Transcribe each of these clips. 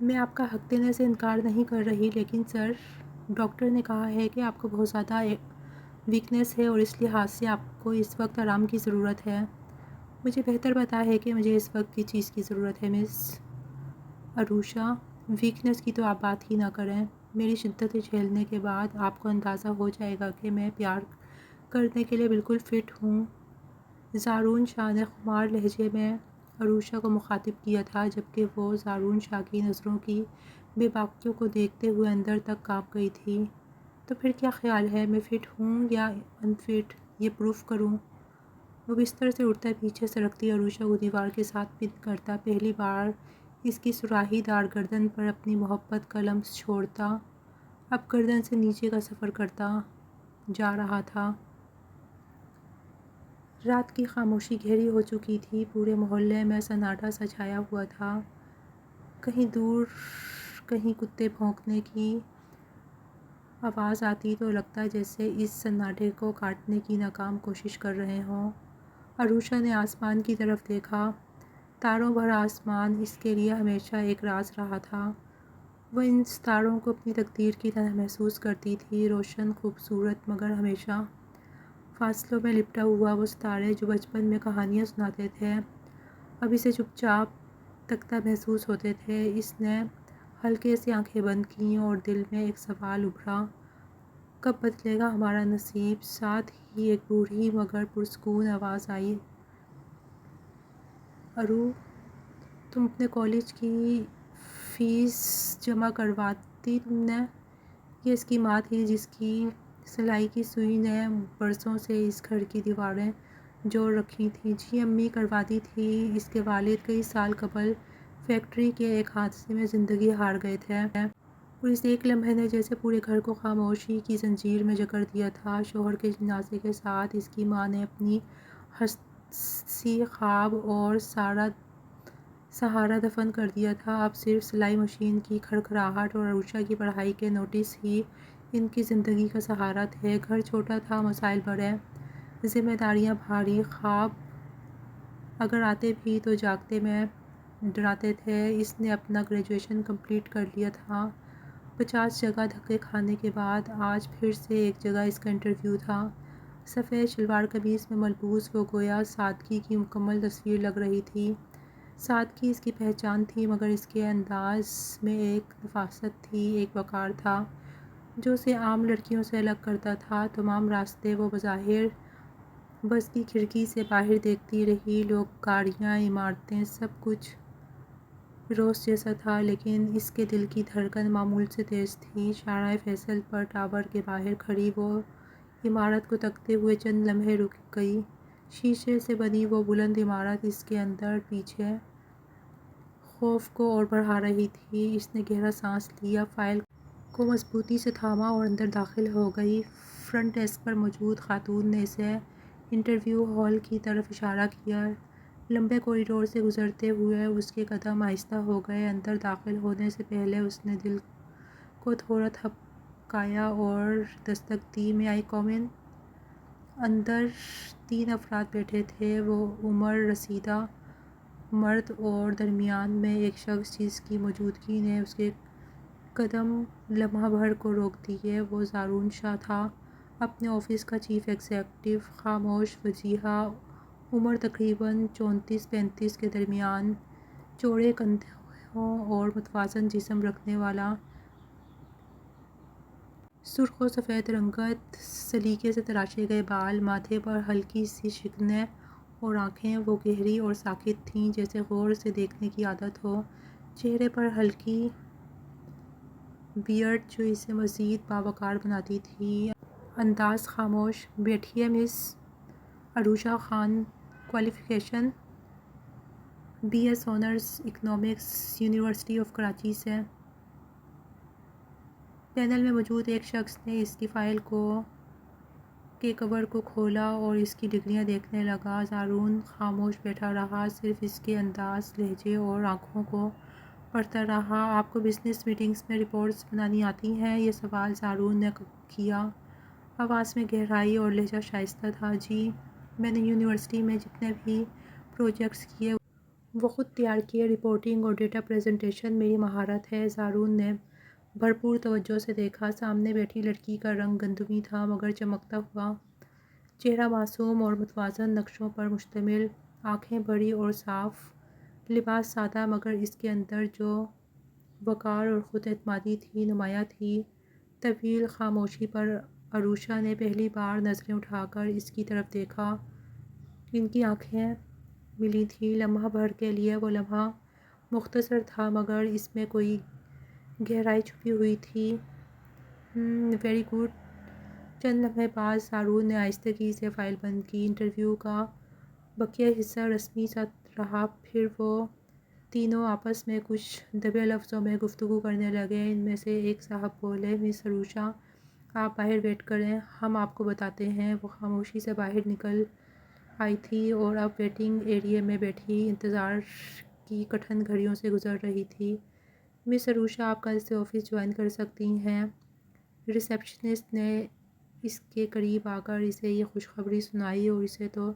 میں آپ کا حق دینے سے انکار نہیں کر رہی، لیکن سر، ڈاکٹر نے کہا ہے کہ آپ کو بہت زیادہ ویکنس ہے اور اس لحاظ سے آپ کو اس وقت آرام کی ضرورت ہے۔ مجھے بہتر پتہ ہے کہ مجھے اس وقت کس چیز کی ضرورت ہے مس عروشہ۔ ویکنس کی تو آپ بات ہی نہ کریں۔ میری شدتیں جھیلنے کے بعد آپ کو اندازہ ہو جائے گا کہ میں پیار کرنے کے لیے بالکل فٹ ہوں۔ زارون شاہ نے خمار لہجے میں عروشہ کو مخاطب کیا تھا، جبکہ وہ زارون شاہ کی نظروں کی بے باکیوں کو دیکھتے ہوئے اندر تک کانپ گئی تھی۔ تو پھر کیا خیال ہے، میں فٹ ہوں یا انفٹ، یہ پروف کروں؟ وہ بستر سے اٹھتا پیچھے سرکتی عروشہ کو دیوار کے ساتھ پن کرتا، پہلی بار اس کی سراہی دار گردن پر اپنی محبت کا لمس چھوڑتا، اب گردن سے نیچے کا سفر کرتا جا رہا تھا۔ رات کی خاموشی گہری ہو چکی تھی، پورے محلے میں سناٹا سا چھایا ہوا تھا۔ کہیں دور کہیں کتے بھونکنے کی آواز آتی تو لگتا جیسے اس سناٹے کو کاٹنے کی ناکام کوشش کر رہے ہوں۔ عروشہ نے آسمان کی طرف دیکھا۔ تاروں بھرا آسمان اس کے لیے ہمیشہ ایک راز رہا تھا۔ وہ ان ستاروں کو اپنی تقدیر کی طرح محسوس کرتی تھی، روشن، خوبصورت، مگر ہمیشہ فاصلوں میں لپٹا ہوا۔ وہ ستارے جو بچپن میں کہانیاں سناتے تھے، اب اسے چپ چاپ تکتا محسوس ہوتے تھے۔ اس نے ہلکے سے آنکھیں بند کیں اور دل میں ایک سوال ابھرا، کب بدلے گا ہمارا نصیب؟ ساتھ ہی ایک بوڑھی مگر پرسکون آواز آئی، ارو، تم اپنے کالج کی فیس جمع کرواتی تم نے؟ یہ اس کی ماں تھی، جس کی سلائی کی سوئی نے برسوں سے اس گھر کی دیواریں جوڑ رکھی تھیں۔ جی امی، کرواتی تھی۔ اس کے والد کئی سال قبل فیکٹری کے ایک حادثے میں زندگی ہار گئے تھے، اور اس ایک لمحے نے جیسے پورے گھر کو خاموشی کی زنجیر میں جکڑ دیا تھا۔ شوہر کے جنازے کے ساتھ اس کی ماں نے اپنی ہنسی، خواب اور سہارا دفن کر دیا تھا۔ اب صرف سلائی مشین کی کھڑکھڑاہٹ اور عروشہ کی پڑھائی کے نوٹس ہی ان کی زندگی کا سہارا تھے۔ گھر چھوٹا تھا، مسائل بڑے، ذمہ داریاں بھاری، خواب اگر آتے بھی تو جاگتے میں ڈراتے تھے۔ اس نے اپنا گریجویشن کمپلیٹ کر لیا تھا۔ 50 جگہ دھکے کھانے کے بعد آج پھر سے ایک جگہ اس کا انٹرویو تھا۔ سفید شلوار قمیص میں ملبوس وہ گویا سادگی کی مکمل تصویر لگ رہی تھی۔ سادگی اس کی پہچان تھی، مگر اس کے انداز میں ایک نفاست تھی، ایک وقار تھا جو اسے عام لڑکیوں سے الگ کرتا تھا۔ تمام راستے وہ بظاہر بس کی کھڑکی سے باہر دیکھتی رہی، لوگ، گاڑیاں، عمارتیں، سب کچھ روز جیسا تھا، لیکن اس کے دل کی دھڑکن معمول سے تیز تھی۔ شارع فیصل پر ٹاور کے باہر کھڑی وہ عمارت کو تکتے ہوئے چند لمحے رک گئی۔ شیشے سے بنی وہ بلند عمارت اس کے اندر پیچھے خوف کو اور بڑھا رہی تھی۔ اس نے گہرا سانس لیا، فائل کو مضبوطی سے تھاما اور اندر داخل ہو گئی۔ فرنٹ ڈیسک پر موجود خاتون نے اسے انٹرویو ہال کی طرف اشارہ کیا۔ لمبے کوریڈور سے گزرتے ہوئے اس کے قدم آہستہ ہو گئے۔ اندر داخل ہونے سے پہلے اس نے دل کو تھوڑا تھپکایا اور دستک دی، میں آئی کم ان؟ اندر 3 افراد بیٹھے تھے، وہ عمر رسیدہ مرد اور درمیان میں ایک شخص جس کی موجودگی نے اس کے قدم لمحہ بھر کو روک دیے۔ وہ زارون شاہ تھا، اپنے آفس کا چیف ایگزیکٹو، خاموش، وجیہہ، عمر تقریباً 34-35 کے درمیان، چوڑے کندھوں اور متوازن جسم رکھنے والا، سرخ و سفید رنگت، سلیقے سے تراشے گئے بال، ماتھے پر ہلکی سی شکنیں اور آنکھیں وہ گہری اور ساکت تھیں جیسے غور سے دیکھنے کی عادت ہو۔ چہرے پر ہلکی بیئرڈ جو اسے مزید باوقار بناتی تھی۔ انداز خاموش۔ بیٹھیے miss Urusha Khan, qualification? BS honours economics, university of Karachi سے۔ پینل میں موجود ایک شخص نے اس کی فائل کے کور کو کھولا اور اس کی ڈگریاں دیکھنے لگا۔ زارون خاموش بیٹھا رہا، صرف اس کے انداز، لہجے اور آنکھوں کو پڑھتا رہا۔ آپ کو بزنس میٹنگز میں رپورٹس بنانی آتی ہیں؟ یہ سوال زارون نے کیا۔ آواز میں گہرائی اور لہجہ شائستہ تھا۔ جی، میں نے یونیورسٹی میں جتنے بھی پروجیکٹس کیے وہ خود تیار کیے رپورٹنگ اور ڈیٹا پریزنٹیشن میری مہارت ہے۔ زارون نے بھرپور توجہ سے دیکھا۔ سامنے بیٹھی لڑکی کا رنگ گندمی تھا مگر چمکتا ہوا، چہرہ معصوم اور متوازن نقشوں پر مشتمل، آنکھیں بڑی اور صاف، لباس سادہ مگر اس کے اندر جو وقار اور خود اعتمادی تھی نمایاں تھی۔ طویل خاموشی پر عروشہ نے پہلی بار نظریں اٹھا کر اس کی طرف دیکھا۔ ان کی آنکھیں ملی تھیں۔ لمحہ بھر کے لیے وہ لمحہ مختصر تھا مگر اس میں کوئی گہرائی چھپی ہوئی تھی۔ Very good. چند لمحے بعد زارون نے آہستگی سے فائل بند کی۔ انٹرویو کا بقیہ حصہ رسمی سا رہا۔ پھر وہ تینوں آپس میں کچھ دبے لفظوں میں گفتگو کرنے لگے۔ ان میں سے ایک صاحب بولے، مس عروشہ آپ باہر ویٹ کریں، ہم آپ کو بتاتے ہیں۔ وہ خاموشی سے باہر نکل آئی تھی اور اب ویٹنگ ایریا میں بیٹھی انتظار کی کٹھن گھڑیوں سے گزر رہی تھی۔ مس عروشہ آپ کل سے آفس جوائن کر سکتی ہیں۔ ریسیپشنسٹ نے اس کے قریب آ کر اسے یہ خوشخبری سنائی اور اسے تو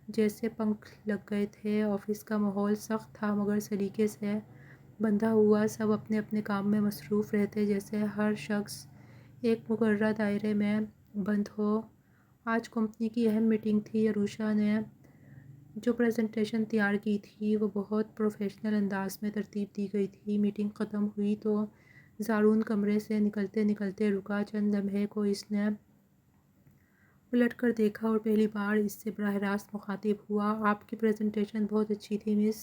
جیسے پنکھ لگ گئے تھے۔ آفس کا ماحول سخت تھا مگر سلیقے سے بندھا ہوا۔ سب اپنے اپنے کام میں مصروف رہتے، جیسے ہر شخص ایک مقررہ دائرے میں بند ہو۔ آج کمپنی کی اہم میٹنگ تھی۔ عروشہ نے جو پریزنٹیشن تیار کی تھی وہ بہت پروفیشنل انداز میں ترتیب دی گئی تھی۔ میٹنگ ختم ہوئی تو زارون کمرے سے نکلتے نکلتے رکا۔ چند لمحے کو اس نے پلٹ کر دیکھا اور پہلی بار اس سے براہ راست مخاطب ہوا۔ آپ کی پریزنٹیشن بہت اچھی تھی مس۔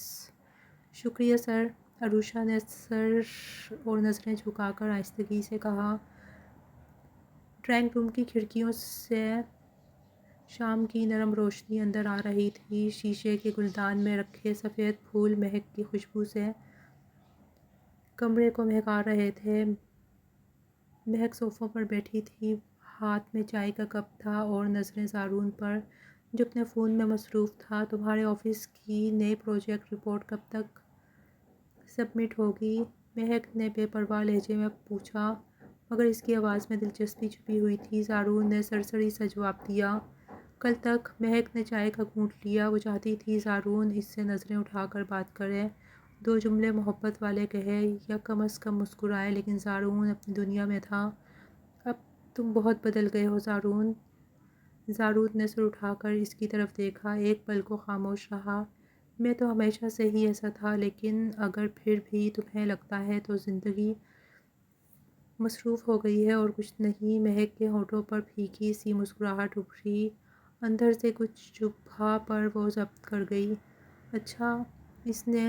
شکریہ سر، عروشہ نے سر اور نظریں جھکا کر آہستگی سے کہا۔ ڈرائنگ روم کی کھڑکیوں سے شام کی نرم روشنی اندر آ رہی تھی۔ شیشے کے گلدان میں رکھے سفید پھول مہک کی خوشبو سے کمرے کو مہکا رہے تھے۔ مہک صوفوں پر بیٹھی تھی، ہاتھ میں چائے کا کپ تھا اور نظریں زارون پر جو اپنے فون میں مصروف تھا۔ تمہارے آفس کی نئی پروجیکٹ رپورٹ کب تک سبمٹ ہوگی؟ مہک نے بے پرواہ لہجے میں پوچھا مگر اس کی آواز میں دلچسپی چھپی ہوئی تھی۔ زارون نے سرسری سا جواب دیا، کل تک۔ مہک نے چائے کا گھونٹ لیا۔ وہ چاہتی تھی زارون اس سے نظریں اٹھا کر بات کرے، دو جملے محبت والے کہے یا کم از کم مسکرائے، لیکن زارون اپنی دنیا میں تھا۔ اب تم بہت بدل گئے ہو زارون۔ زارون نے سر اٹھا کر اس کی طرف دیکھا، ایک پل کو خاموش رہا۔ میں تو ہمیشہ سے ہی ایسا تھا، لیکن اگر پھر بھی تمہیں لگتا ہے تو زندگی مصروف ہو گئی ہے اور کچھ نہیں۔ مہک کے ہونٹوں پر پھیکی سی مسکراہٹ ابھری، اندر سے کچھ چبھا پر وہ ضبط کر گئی۔ اچھا، اس نے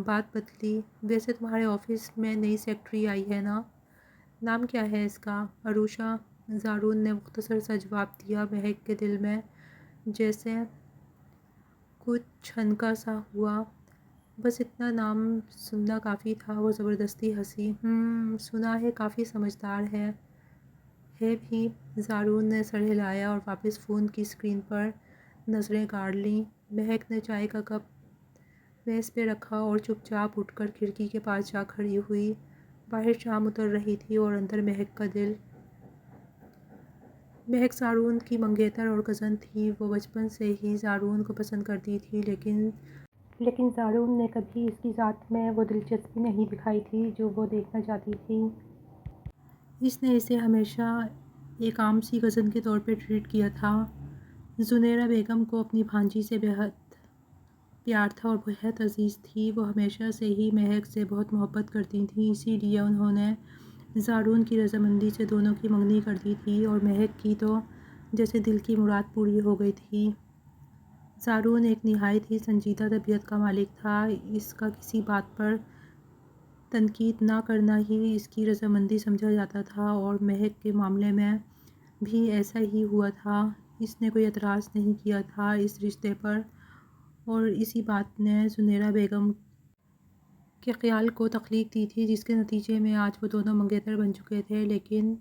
بات بدلی، ویسے تمہارے آفس میں نئی سیکرٹری آئی ہے نا؟ نام کیا ہے اس کا؟ عروشہ۔ زارون نے مختصر سا جواب دیا۔ مہک کے دل میں جیسے کچھ چھنکا سا ہوا، بس اتنا نام سننا کافی تھا۔ وہ زبردستی ہنسی۔ سنا ہے کافی سمجھدار ہے بھی۔ زارون نے سر ہلایا اور واپس فون کی اسکرین پر نظریں گاڑ لیں۔ مہک نے چائے کا کپ میز پہ رکھا اور چپ چاپ اٹھ کر کھڑکی کے پاس جا کھڑی ہوئی۔ باہر شام اتر رہی تھی اور اندر مہک کا دل۔ مہک زارون کی منگیتر اور کزن تھی۔ وہ بچپن سے ہی زارون کو پسند کرتی تھی، لیکن زارون نے کبھی اس کی ذات میں وہ دلچسپی نہیں دکھائی تھی جو وہ دیکھنا چاہتی تھی۔ اس نے اسے ہمیشہ ایک عام سی کزن کے طور پہ ٹریٹ کیا تھا۔ زنیرہ بیگم کو اپنی بھانجی سے بہت پیار تھا اور بہت عزیز تھی۔ وہ ہمیشہ سے ہی مہک سے بہت محبت کرتی تھیں، اسی لیے انہوں نے زارون کی رضامندی سے دونوں کی منگنی کر دی تھی اور مہک کی تو جیسے دل کی مراد پوری ہو گئی تھی۔ زارون ایک نہایت ہی سنجیدہ طبیعت کا مالک تھا۔ اس کا کسی بات پر تنقید نہ کرنا ہی اس کی رضامندی سمجھا جاتا تھا اور مہک کے معاملے میں بھی ایسا ہی ہوا تھا۔ اس نے کوئی اعتراض نہیں کیا تھا اس رشتے پر اور اسی بات نے زنیرہ بیگم کے خیال کو تخلیق دی تھی جس کے نتیجے میں آج وہ دونوں منگیتر بن چکے تھے۔ لیکن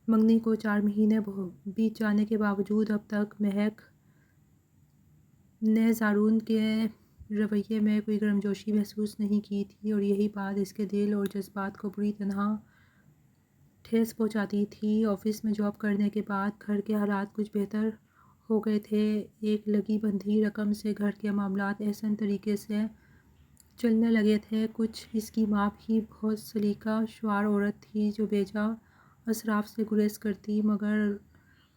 منگنی کو 4 مہینے بیت جانے کے باوجود اب تک مہک نے زارون کے رویے میں کوئی گرمجوشی محسوس نہیں کی تھی اور یہی بات اس کے دل اور جذبات کو بری طرح ٹھیس پہنچاتی تھی۔ آفس میں جاب کرنے کے بعد گھر کے حالات کچھ بہتر ہو گئے تھے۔ ایک لگی بندھی رقم سے گھر کے معاملات احسن طریقے سے چلنے لگے تھے کچھ۔ اس کی ماں بھی بہت سلیقہ شعار عورت تھی جو بیجا اسراف سے گریز کرتی، مگر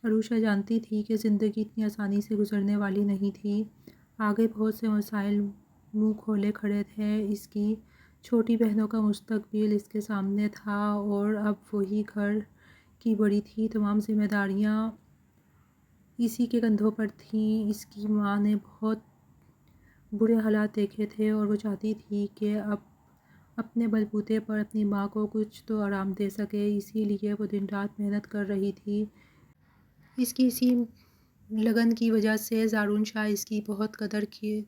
عروشہ جانتی تھی کہ زندگی اتنی آسانی سے گزرنے والی نہیں تھی۔ آگے بہت سے مسائل منہ کھولے کھڑے تھے۔ اس کی چھوٹی بہنوں کا مستقبل اس کے سامنے تھا اور اب وہی گھر کی بڑی تھی۔ تمام ذمہ داریاں اسی کے کندھوں پر تھیں۔ اس کی ماں نے بہت برے حالات دیکھے تھے اور وہ چاہتی تھی کہ اب اپنے بل بوتے پر اپنی ماں کو کچھ تو آرام دے سکے، اسی لیے وہ دن رات محنت کر رہی تھی۔ اس کی اسی لگن کی وجہ سے زارون شاہ اس کی بہت قدر کی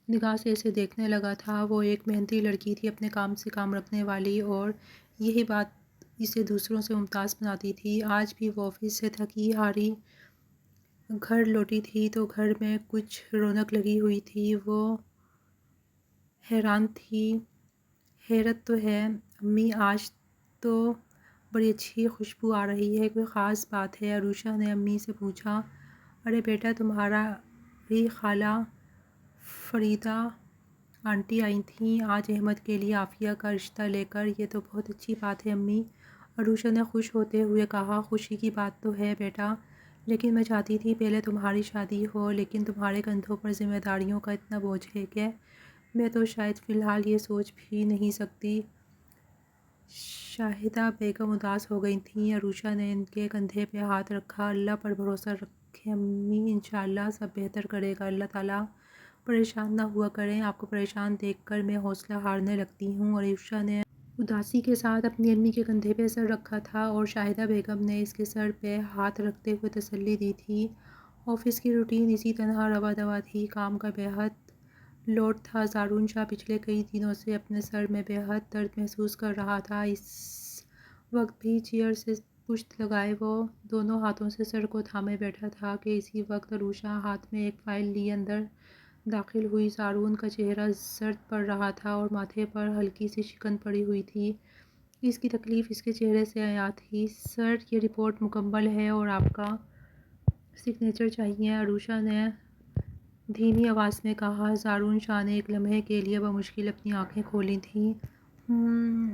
نگاہ سے اسے دیکھنے لگا تھا۔ وہ ایک محنتی لڑکی تھی، اپنے کام سے کام رکھنے والی، اور یہی بات اسے دوسروں سے ممتاز بناتی تھی۔ آج بھی وہ آفس سے تھکی ہاری گھر لوٹی تھی تو گھر میں کچھ رونق لگی ہوئی تھی۔ وہ حیران تھی۔ حیرت تو ہے امی، آج تو بڑی اچھی خوشبو آ رہی ہے، کوئی خاص بات ہے؟ عروشہ نے امی سے پوچھا۔ ارے بیٹا، تمہاری خالہ فریدہ آنٹی آئی تھیں آج احمد کے لیے عافیہ کا رشتہ لے کر۔ یہ تو بہت اچھی بات ہے امی، عروشہ نے خوش ہوتے ہوئے کہا۔ خوشی کی بات تو ہے بیٹا، لیکن میں چاہتی تھی پہلے تمہاری شادی ہو، لیکن تمہارے کندھوں پر ذمہ داریوں کا اتنا بوجھ ہے کہ میں تو شاید فی الحال یہ سوچ بھی نہیں سکتی۔ شاہدہ بیگم اداس ہو گئی تھیں۔ عروشہ نے ان کے کندھے پہ ہاتھ رکھا۔ اللہ پر بھروسہ رکھیں امی، انشاءاللہ سب بہتر کرے گا اللہ تعالیٰ۔ پریشان نہ ہوا کریں، آپ کو پریشان دیکھ کر میں حوصلہ ہارنے لگتی ہوں۔ عروشہ نے اداسی کے ساتھ اپنی امی کے کندھے پہ سر رکھا تھا اور شاہدہ بیگم نے اس کے سر پہ ہاتھ رکھتے ہوئے تسلی دی تھی۔ آفس کی روٹین اسی طرح رواں دواں تھی۔ کام کا بے حد لوڈ تھا۔ زارون شاہ پچھلے کئی دنوں سے اپنے سر میں بے حد درد محسوس کر رہا تھا۔ اس وقت بھی چیئر سے پشت لگائے وہ دونوں ہاتھوں سے سر کو تھامے بیٹھا تھا کہ اسی وقت عروشہ ہاتھ میں ایک فائل لیے اندر داخل ہوئی۔ زارون کا چہرہ زرد پڑ رہا تھا اور ماتھے پر ہلکی سی شکن پڑی ہوئی تھی۔ اس کی تکلیف اس کے چہرے سے عیاں تھی۔ سر، یہ رپورٹ مکمل ہے اور آپ کا سگنیچر چاہیے، عروشہ نے دھیمی آواز میں کہا۔ زارون شاہ نے ایک لمحے کے لیے بمشکل اپنی آنکھیں کھولی تھیں۔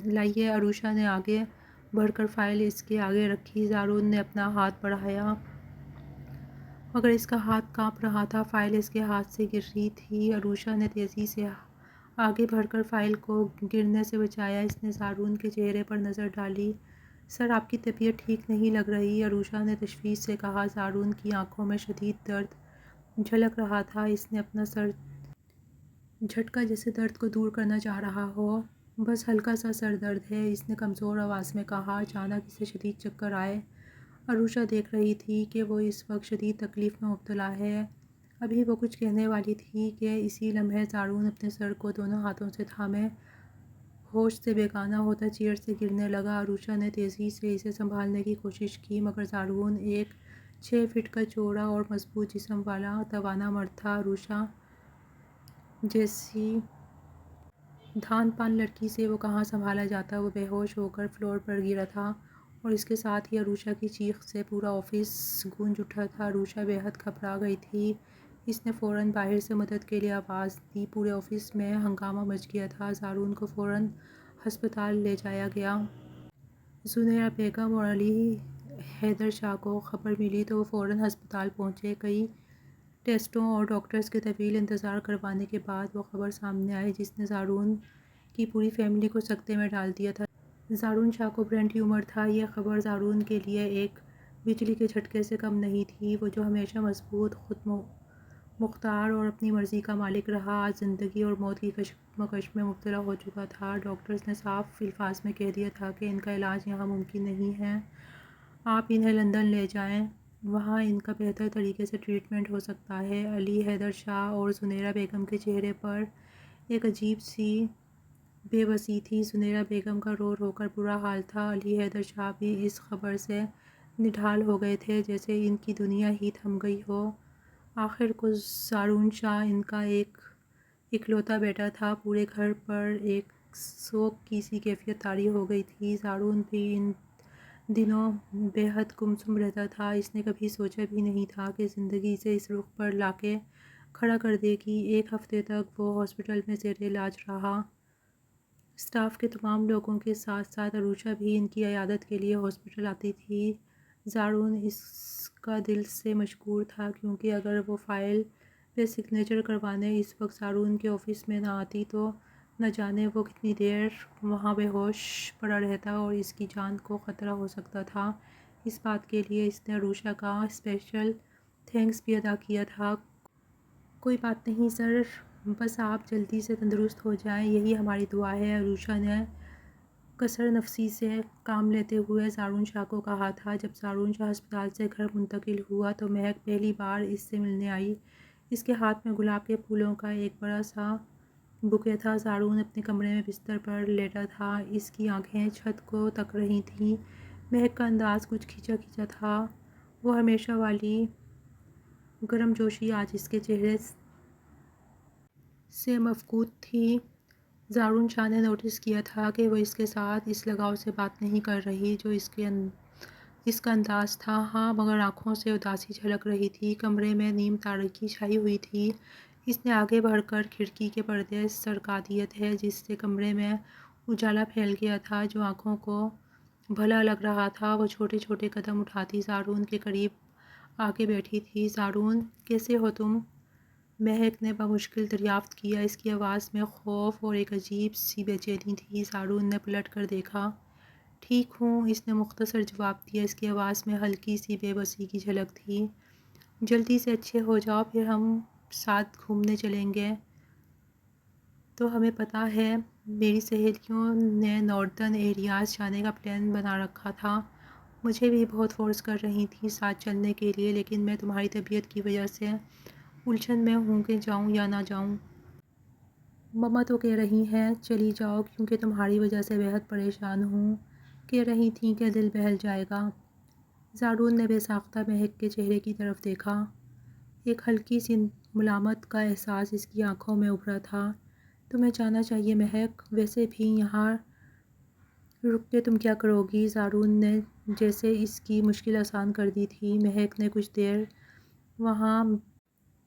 لائیے، عروشہ نے آگے بڑھ کر فائل اس کے آگے رکھی۔ زارون نے اپنا ہاتھ بڑھایا مگر اس کا ہاتھ کانپ رہا تھا۔ فائل اس کے ہاتھ سے گر رہی تھی۔ عروشہ نے تیزی سے آگے بڑھ کر فائل کو گرنے سے بچایا۔ اس نے زارون کے چہرے پر نظر ڈالی۔ سر، آپ کی طبیعت ٹھیک نہیں لگ رہی، عروشہ نے تشویش سے کہا۔ زارون کی آنکھوں میں شدید درد جھلک رہا تھا۔ اس نے اپنا سر جھٹکا جیسے درد کو دور کرنا چاہ رہا ہو۔ بس ہلکا سا سر درد ہے، اس نے کمزور آواز میں کہا۔ اچانک اسے شدید چکر آئے۔ عروشہ دیکھ رہی تھی کہ وہ اس وقت شدید تکلیف میں مبتلا ہے۔ ابھی وہ کچھ کہنے والی تھی کہ اسی لمحے زارون اپنے سر کو دونوں ہاتھوں سے تھامے ہوش سے بیگانہ ہوتا چیئر سے گرنے لگا۔ عروشہ نے تیزی سے اسے سنبھالنے کی کوشش کی مگر زارون ایک 6 فٹ کا چوڑا اور مضبوط جسم والا توانا مرد تھا۔ عروشہ جیسی دھان پان لڑکی سے وہ کہاں سنبھالا جاتا؟ وہ بے ہوش ہو کر فلور پر گرا تھا اور اس کے ساتھ ہی عروشہ کی چیخ سے پورا آفس گونج اٹھا تھا۔ عروشہ بے حد گھبرا گئی تھی۔ اس نے فوراً باہر سے مدد کے لیے آواز دی۔ پورے آفس میں ہنگامہ مچ گیا تھا۔ زارون کو فوراً ہسپتال لے جایا گیا۔ زنیرہ بیگم اور علی حیدر شاہ کو خبر ملی تو وہ فوراً ہسپتال پہنچے۔ کئی ٹیسٹوں اور ڈاکٹرز کے طویل انتظار کروانے کے بعد وہ خبر سامنے آئی جس نے زارون کی پوری فیملی کو سکتے میں ڈال دیا تھا۔ زارون شاہ کو برین ٹیومر تھا۔ یہ خبر زارون کے لیے ایک بجلی کے جھٹکے سے کم نہیں تھی۔ وہ جو ہمیشہ مضبوط، خود مختار اور اپنی مرضی کا مالک رہا، آج زندگی اور موت کی کشمکش میں مبتلا ہو چکا تھا۔ ڈاکٹرز نے صاف الفاظ میں کہہ دیا تھا کہ ان کا علاج یہاں ممکن نہیں ہے، آپ انہیں لندن لے جائیں، وہاں ان کا بہتر طریقے سے ٹریٹمنٹ ہو سکتا ہے۔ علی حیدر شاہ اور زنیرہ بیگم کے چہرے پر ایک عجیب سی بے بسی تھی۔ زنیرہ بیگم کا رو رو کر برا حال تھا۔ علی حیدر شاہ بھی اس خبر سے نڈھال ہو گئے تھے جیسے ان کی دنیا ہی تھم گئی ہو۔ آخر کو زارون شاہ ان کا ایک اکلوتا بیٹا تھا۔ پورے گھر پر ایک سوگ کی سی کیفیت طاری ہو گئی تھی۔ زارون بھی ان دنوں بے حد گمسم رہتا تھا۔ اس نے کبھی سوچا بھی نہیں تھا کہ زندگی اسے اس رخ پر لا کے کھڑا کر دے گی۔ 1 ہفتے تک وہ ہاسپٹل میں زیر علاج رہا۔ اسٹاف کے تمام لوگوں کے ساتھ ساتھ عروشہ بھی ان کی عیادت کے لیے ہاسپٹل آتی تھی۔ زارون اس کا دل سے مشکور تھا، کیونکہ اگر وہ فائل پہ سگنیچر کروانے اس وقت زارون کے آفس میں نہ آتی تو نہ جانے وہ کتنی دیر وہاں بے ہوش پڑا رہتا اور اس کی جان کو خطرہ ہو سکتا تھا۔ اس بات کے لیے اس نے عروشہ کا اسپیشل تھینکس بھی ادا کیا تھا۔ کوئی بات نہیں سر، بس آپ جلدی سے تندرست ہو جائیں، یہی ہماری دعا ہے، عروشہ نے کثر نفسی سے کام لیتے ہوئے زارون شاہ کو کہا تھا۔ جب زارون شاہ ہسپتال سے گھر منتقل ہوا تو مہک پہلی بار اس سے ملنے آئی۔ اس کے ہاتھ میں گلاب کے پھولوں کا ایک بڑا سا بوکے تھا۔ زارون اپنے کمرے میں بستر پر لیٹا تھا، اس کی آنکھیں چھت کو تک رہی تھیں۔ مہک کا انداز کچھ کھنچا کھنچا تھا، وہ ہمیشہ والی گرم جوشی آج اس کے چہرے سے مفقود تھی۔ زارون شاہ نے نوٹس کیا تھا کہ وہ اس کے ساتھ اس لگاؤ سے بات نہیں کر رہی جو اس کا انداز تھا۔ ہاں، مگر آنکھوں سے اداسی جھلک رہی تھی۔ کمرے میں نیم تاریکی چھائی ہوئی تھی۔ اس نے آگے بڑھ کر کھڑکی کے پردے سرکا دیے تھے، جس سے کمرے میں اجالا پھیل گیا تھا جو آنکھوں کو بھلا لگ رہا تھا۔ وہ چھوٹے چھوٹے قدم اٹھاتی زارون کے قریب آکے بیٹھی تھی۔ زارون، کیسے ہو تم؟ مہک نے بمشکل دریافت کیا۔ اس کی آواز میں خوف اور ایک عجیب سی بے چینی تھی۔ زارون نے پلٹ کر دیکھا۔ ٹھیک ہوں، اس نے مختصر جواب دیا۔ اس کی آواز میں ہلکی سی بے بسی کی جھلک تھی۔ جلدی سے اچھے ہو جاؤ، پھر ہم ساتھ گھومنے چلیں گے۔ تو ہمیں پتہ ہے میری سہیلیوں نے ناردرن ایریاز جانے کا پلان بنا رکھا تھا۔ مجھے بھی بہت فورس کر رہی تھیں ساتھ چلنے کے لیے، لیکن میں تمہاری طبیعت کی وجہ سے الجھن میں ہوں کہ جاؤں یا نہ جاؤں۔ مما تو کہہ رہی ہیں چلی جاؤ کیونکہ تمہاری وجہ سے بہت پریشان ہوں، کہہ رہی تھیں کہ دل بہل جائے گا۔ زارون نے بے ساختہ مہک کے چہرے کی طرف دیکھا۔ ایک ہلکی سی ملامت کا احساس اس کی آنکھوں میں ابھرا تھا۔ تمہیں جانا چاہیے مہک، ویسے بھی یہاں رک کے تم کیا کرو گی؟ زارون نے جیسے اس کی مشکل آسان کر دی تھی۔ مہک نے کچھ دیر وہاں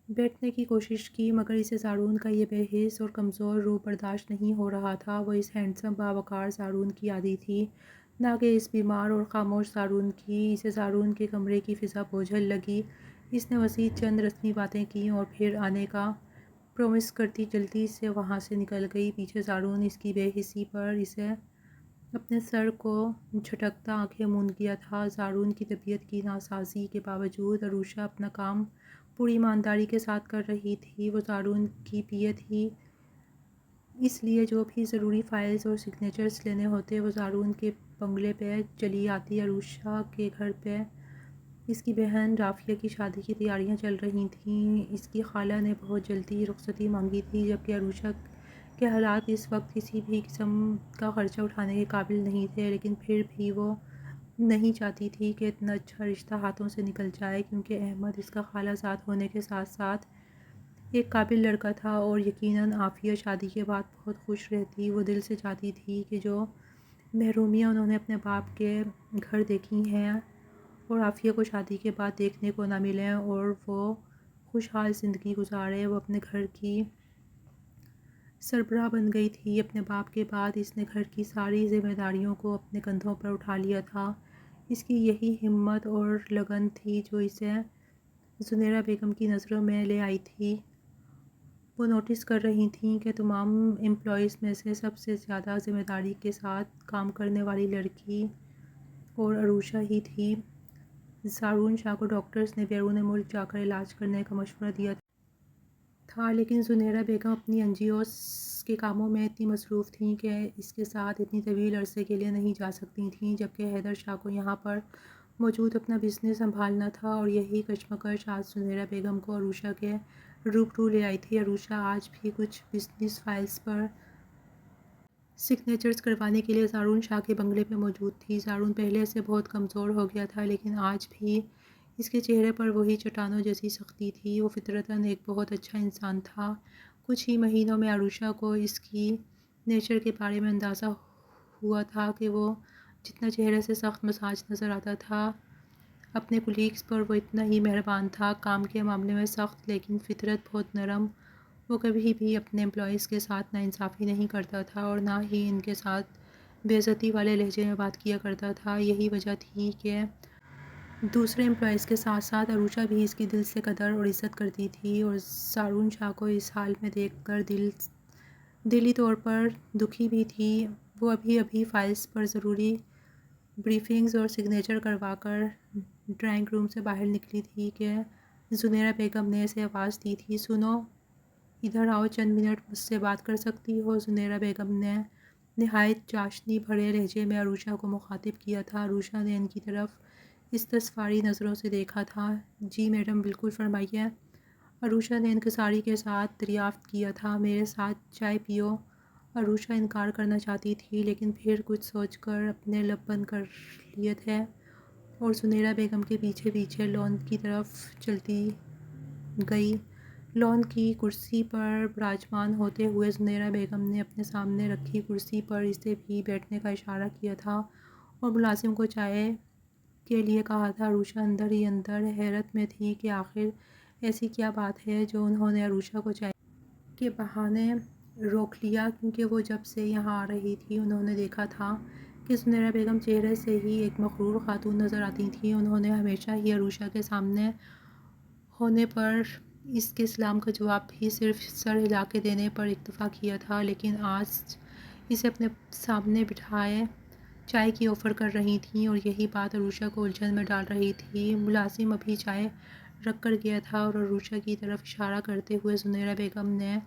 بیٹھنے کی کوشش کی، مگر اسے زارون کا یہ بے حس اور کمزور روپ برداشت نہیں ہو رہا تھا۔ وہ اس ہینڈسم باوقار زارون کی عادی تھی، نہ کہ اس بیمار اور خاموش زارون کی۔ اسے زارون کے کمرے کی فضا بوجھل لگی۔ اس نے مزید چند رسمی باتیں کیں اور پھر آنے کا پرومس کرتی جلدی سے وہاں سے نکل گئی۔ پیچھے زارون اس کی بے حسی پر اسے اپنے سر کو جھٹکتا آنکھیں موند گیا تھا۔ زارون کی طبیعت کی ناسازی کے باوجود عروشہ اپنا کام پوری ایمانداری کے ساتھ کر رہی تھی۔ وہ زارون کی پی اے تھی، اس لیے جو بھی ضروری فائلز اور سگنیچرز لینے ہوتے وہ زارون کے بنگلے پہ چلی آتی۔ عروشہ کے گھر پہ اس کی بہن رافیہ کی شادی کی تیاریاں چل رہی تھیں۔ اس کی خالہ نے بہت جلدی رخصتی مانگی تھی، جبکہ عروشہ کے حالات اس وقت کسی بھی قسم کا خرچہ اٹھانے کے قابل نہیں تھے، لیکن پھر بھی وہ نہیں چاہتی تھی کہ اتنا اچھا رشتہ ہاتھوں سے نکل جائے، کیونکہ احمد اس کا خالہ زاد ہونے کے ساتھ ساتھ ایک قابل لڑکا تھا اور یقیناً عافیہ شادی کے بعد بہت خوش رہتی۔ وہ دل سے چاہتی تھی کہ جو محرومیاں انہوں نے اپنے باپ کے گھر دیکھی ہیں اور عافیہ کو شادی کے بعد دیکھنے کو نہ ملیں، اور وہ خوشحال زندگی گزارے۔ وہ اپنے گھر کی سربراہ بن گئی تھی۔ اپنے باپ کے بعد اس نے گھر کی ساری ذمہ داریوں کو اپنے کندھوں پر اٹھا لیا تھا۔ اس کی یہی ہمت اور لگن تھی جو اسے زنیرہ بیگم کی نظروں میں لے آئی تھی۔ وہ نوٹس کر رہی تھیں کہ تمام امپلائیز میں سے سب سے زیادہ ذمہ داری کے ساتھ کام کرنے والی لڑکی اور عروشہ ہی تھی۔ زارون شاہ کو ڈاکٹرز نے بیرون ملک جا کر علاج کرنے کا مشورہ دیا تھا، لیکن زنیرہ بیگم اپنی این جی اوز کے کاموں میں اتنی مصروف تھیں کہ اس کے ساتھ اتنی طویل عرصے کے لیے نہیں جا سکتی تھیں، جبکہ حیدر شاہ کو یہاں پر موجود اپنا بزنس سنبھالنا تھا، اور یہی کشمکش آج زنیرہ بیگم کو عروشہ کے روبرو لے آئی تھی۔ عروشہ آج بھی کچھ بزنس فائلز پر سگنیچرز کروانے کے لیے زارون شاہ کے بنگلے میں موجود تھی۔ زارون پہلے سے بہت کمزور ہو گیا تھا، لیکن آج بھی اس کے چہرے پر وہی چٹانوں جیسی سختی تھی۔ وہ فطرتاً ایک بہت اچھا انسان تھا۔ کچھ ہی مہینوں میں عروشہ کو اس کی نیچر کے بارے میں اندازہ ہوا تھا کہ وہ جتنا چہرے سے سخت مزاج نظر آتا تھا، اپنے کولیگز پر وہ اتنا ہی مہربان تھا، کام کے معاملے میں سخت لیکن فطرت بہت نرم۔ وہ کبھی بھی اپنے امپلائیز کے ساتھ ناانصافی نہیں کرتا تھا اور نہ ہی ان کے ساتھ بے عزتی والے لہجے میں بات کیا کرتا تھا۔ یہی وجہ تھی کہ دوسرے امپلائیز کے ساتھ ساتھ عروشہ بھی اس کی دل سے قدر اور عزت کرتی تھی، اور زارون شاہ کو اس حال میں دیکھ کر دلی طور پر دکھی بھی تھی۔ وہ ابھی فائلز پر ضروری بریفنگز اور سگنیچر کروا کر ڈرائنگ روم سے باہر نکلی تھی کہ زنیرہ بیگم نے اسے آواز دی تھی، سنو، ادھر آؤ، چند منٹ مجھ سے بات کر سکتی ہو؟ زنیرہ بیگم نے نہایت چاشنی بھرے لہجے میں عروشہ کو مخاطب کیا تھا۔ عروشہ نے ان کی طرف استفساری نظروں سے دیکھا تھا۔ جی میڈم، بالکل، فرمائیے۔ عروشہ نے انکساری کے ساتھ دریافت کیا تھا۔ میرے ساتھ چائے پیو؟ عروشہ انکار کرنا چاہتی تھی لیکن پھر کچھ سوچ کر اپنے لب بند کر لیے تھے اور زنیرہ بیگم کے پیچھے پیچھے لان کی طرف چلتی گئی۔ لان کی کرسی پر براجمان ہوتے ہوئے زنیرہ بیگم نے اپنے سامنے رکھی کرسی پر اسے بھی بیٹھنے کا اشارہ کیا تھا اور ملازم کو چائے کے لیے کہا تھا۔ عروشہ اندر ہی اندر حیرت میں تھی کہ آخر ایسی کیا بات ہے جو انہوں نے عروشہ کو چائے کے بہانے روک لیا، کیونکہ وہ جب سے یہاں آ رہی تھی انہوں نے دیکھا تھا کہ زنیرہ بیگم چہرے سے ہی ایک مغرور خاتون نظر آتی تھیں۔ انہوں نے ہمیشہ ہی عروشہ کے سامنے ہونے پر اس کے سلام کا جواب بھی صرف سر ہلا کے دینے پر اکتفا کیا تھا، لیکن آج اسے اپنے سامنے بٹھائے چائے کی آفر کر رہی تھیں اور یہی بات عروشہ کو الجھن میں ڈال رہی تھی۔ ملازم ابھی چائے رکھ کر گیا تھا اور عروشہ کی طرف اشارہ کرتے ہوئے زنیرہ بیگم نے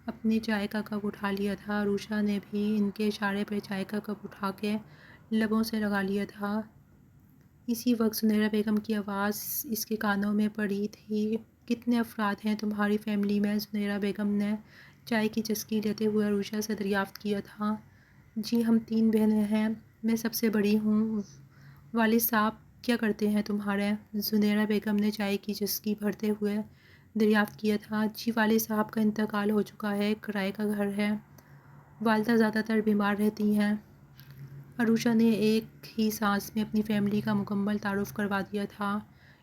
اپنی چائے کا کپ اٹھا لیا تھا۔ عروشہ نے بھی ان کے اشارے پہ چائے کا کپ اٹھا کے لبوں سے لگا لیا تھا۔ اسی وقت زنیرہ بیگم کی آواز اس کے کانوں میں پڑی تھی۔ کتنے افراد ہیں تمہاری فیملی میں؟ زنیرہ بیگم نے چائے کی چسکی لیتے ہوئے عروشہ سے دریافت کیا تھا۔ جی ہم 3 بہنیں ہیں، میں سب سے بڑی ہوں۔ والد صاحب کیا کرتے ہیں تمہارے؟ زنیرہ بیگم نے چائے کی چسکی بھرتے ہوئے دریافت کیا تھا۔ جی والد صاحب کا انتقال ہو چکا ہے، کرائے کا گھر ہے۔ والدہ زیادہ تر بیمار رہتی ہیں۔ عروشہ نے ایک ہی سانس میں اپنی فیملی کا مکمل تعارف کروا دیا تھا۔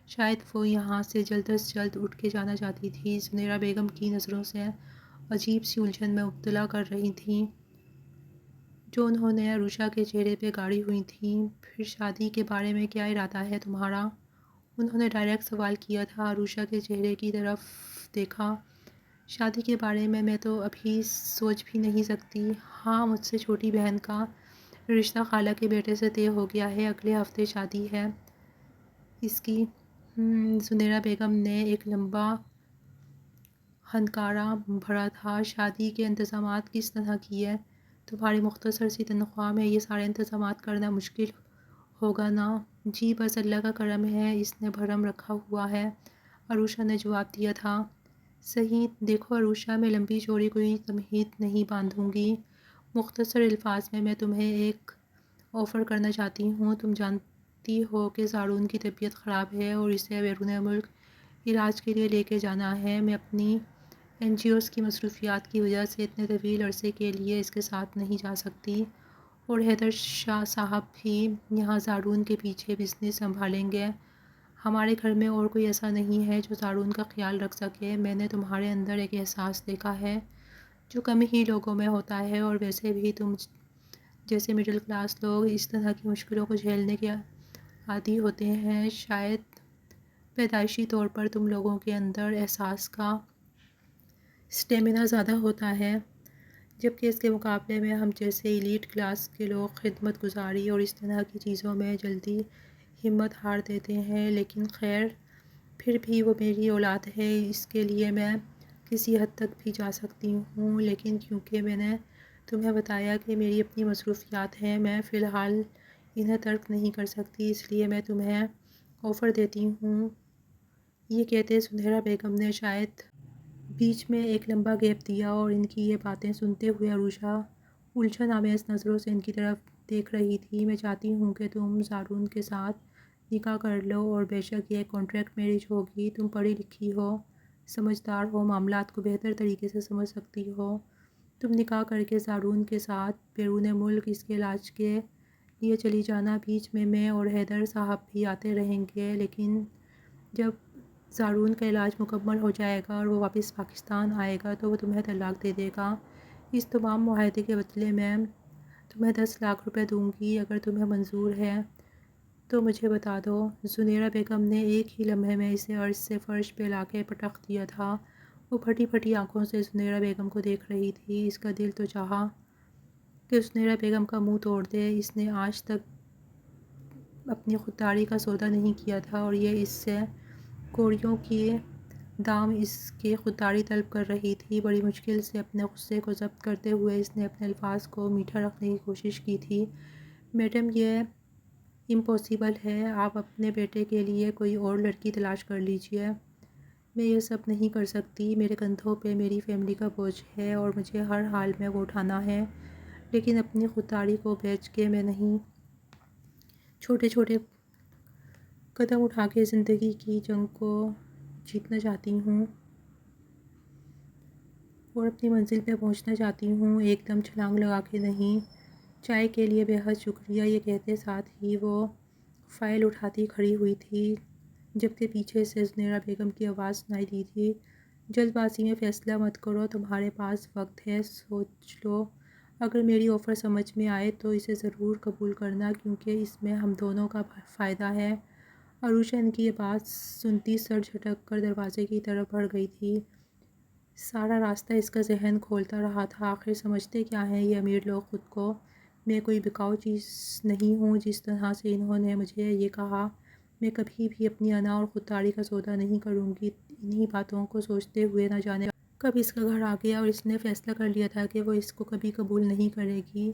شاید وہ یہاں سے جلد از جلد اٹھ کے جانا چاہتی تھی۔ زنیرہ بیگم کی نظروں سے عجیب سی الجھن میں مبتلا کر رہی تھیں جو انہوں نے عروشہ کے چہرے پہ گاڑی ہوئی تھیں۔ پھر شادی کے بارے میں کیا ارادہ ہے تمہارا؟ انہوں نے ڈائریکٹ سوال کیا تھا۔ عروشہ کے چہرے کی طرف دیکھا۔ شادی کے بارے میں تو ابھی سوچ بھی نہیں سکتی۔ ہاں، مجھ سے چھوٹی بہن کا رشتہ خالہ کے بیٹے سے طے ہو گیا ہے، اگلے ہفتے شادی ہے اس کی۔ زنیرہ بیگم نے ایک لمبا ہنکارا بھرا تھا۔ شادی کے انتظامات کس طرح کیے؟ تمہاری مختصر سی تنخواہ میں یہ سارے انتظامات کرنا مشکل ہوگا نا؟ جی بس اللہ کا کرم ہے، اس نے بھرم رکھا ہوا ہے، عروشہ نے جواب دیا تھا۔ صحیح، دیکھو عروشہ، میں لمبی چوڑی کوئی تمہید نہیں باندھوں گی۔ مختصر الفاظ میں تمہیں ایک آفر کرنا چاہتی ہوں۔ تم جانتی ہو کہ زارون کی طبیعت خراب ہے اور اسے بیرون ملک علاج کے لیے لے کے جانا ہے۔ میں اپنی NGOs کی مصروفیات کی وجہ سے اتنے طویل عرصے کے لیے اس کے ساتھ نہیں جا سکتی، اور حیدر شاہ صاحب بھی یہاں زارون کے پیچھے بزنس سنبھالیں گے۔ ہمارے گھر میں اور کوئی ایسا نہیں ہے جو زارون کا خیال رکھ سکے۔ میں نے تمہارے اندر ایک احساس دیکھا ہے جو کم ہی لوگوں میں ہوتا ہے، اور ویسے بھی تم جیسے مڈل کلاس لوگ اس طرح کی مشکلوں کو جھیلنے کے عادی ہوتے ہیں۔ شاید پیدائشی طور پر تم لوگوں کے اندر احساس کا اسٹیمنا زیادہ ہوتا ہے، جبکہ اس کے مقابلے میں ہم جیسے ایلیٹ کلاس کے لوگ خدمت گزاری اور اس طرح کی چیزوں میں جلدی ہمت ہار دیتے ہیں۔ لیکن خیر، پھر بھی وہ میری اولاد ہے، اس کے لیے میں کسی حد تک بھی جا سکتی ہوں، لیکن کیونکہ میں نے تمہیں بتایا کہ میری اپنی مصروفیات ہیں، میں فی الحال انہیں ترک نہیں کر سکتی، اس لیے میں تمہیں آفر دیتی ہوں۔ یہ کہتے زنیرہ بیگم نے شاید بیچ میں ایک لمبا گیپ دیا، اور ان کی یہ باتیں سنتے ہوئے عروشہ الجھن آمیز نظروں سے ان کی طرف دیکھ رہی تھی۔ میں چاہتی ہوں کہ تم زارون کے ساتھ نکاح کر لو، اور بے شک یہ کانٹریکٹ میرج ہوگی۔ تم پڑھی لکھی ہو، سمجھدار ہو، معاملات کو بہتر طریقے سے سمجھ سکتی ہو۔ تم نکاح کر کے زارون کے ساتھ بیرون ملک اس کے علاج کے لیے چلی جانا، بیچ میں اور حیدر صاحب بھی آتے رہیں گے، لیکن جب زارون کا علاج مکمل ہو جائے گا اور وہ واپس پاکستان آئے گا تو وہ تمہیں طلاق دے دے گا۔ اس تمام معاہدے کے بدلے میں تمہیں 10 لاکھ روپے دوں گی، اگر تمہیں منظور ہے تو مجھے بتا دو۔ زنیرہ بیگم نے ایک ہی لمحے میں اسے عرش سے فرش پہ لا کے پٹخ دیا تھا۔ وہ پھٹی پھٹی آنکھوں سے زنیرہ بیگم کو دیکھ رہی تھی۔ اس کا دل تو چاہا کہ زنیرہ بیگم کا منہ توڑ دے۔ اس نے آج تک اپنی خودداری کا سودا نہیں کیا تھا اور یہ اس سے کوڑیوں کی دام اس کی خودداری طلب کر رہی تھی۔ بڑی مشکل سے اپنے غصے کو ضبط کرتے ہوئے اس نے اپنے الفاظ کو میٹھا رکھنے کی کوشش کی تھی۔ میڈم، یہ امپاسبل ہے، آپ اپنے بیٹے کے لیے کوئی اور لڑکی تلاش کر لیجئے۔ میں یہ سب نہیں کر سکتی، میرے کندھوں پہ میری فیملی کا بوجھ ہے اور مجھے ہر حال میں وہ اٹھانا ہے، لیکن اپنی خودداری کو بیچ کے میں نہیں۔ چھوٹے چھوٹے قدم اٹھا کے زندگی کی جنگ کو جیتنا چاہتی ہوں اور اپنی منزل پہ پہنچنا چاہتی ہوں، ایک دم چھلانگ لگا کے نہیں۔ چائے کے لیے بے حد شکریہ، یہ کہتے ساتھ ہی وہ فائل اٹھاتی کھڑی ہوئی تھی، جبکہ پیچھے سے زنیرہ بیگم کی آواز سنائی دی تھی، جلد بازی میں فیصلہ مت کرو، تمہارے پاس وقت ہے، سوچ لو۔ اگر میری آفر سمجھ میں آئے تو اسے ضرور قبول کرنا، کیونکہ اس میں ہم دونوں کا فائدہ ہے۔ عروشہ ان کی یہ بات سنتی سر جھٹک کر دروازے کی طرف بڑھ گئی تھی۔ سارا راستہ اس کا ذہن کھولتا رہا تھا، آخر سمجھتے کیا ہیں یہ امیر لوگ خود کو؟ میں کوئی بکاؤ چیز نہیں ہوں، جس طرح سے انہوں نے مجھے یہ کہا۔ میں کبھی بھی اپنی انا اور خودداری کا سودا نہیں کروں گی۔ انہی باتوں کو سوچتے ہوئے نہ جانے کب اس کا گھر آ گیا اور اس نے فیصلہ کر لیا تھا کہ وہ اس کو کبھی قبول نہیں کرے گی۔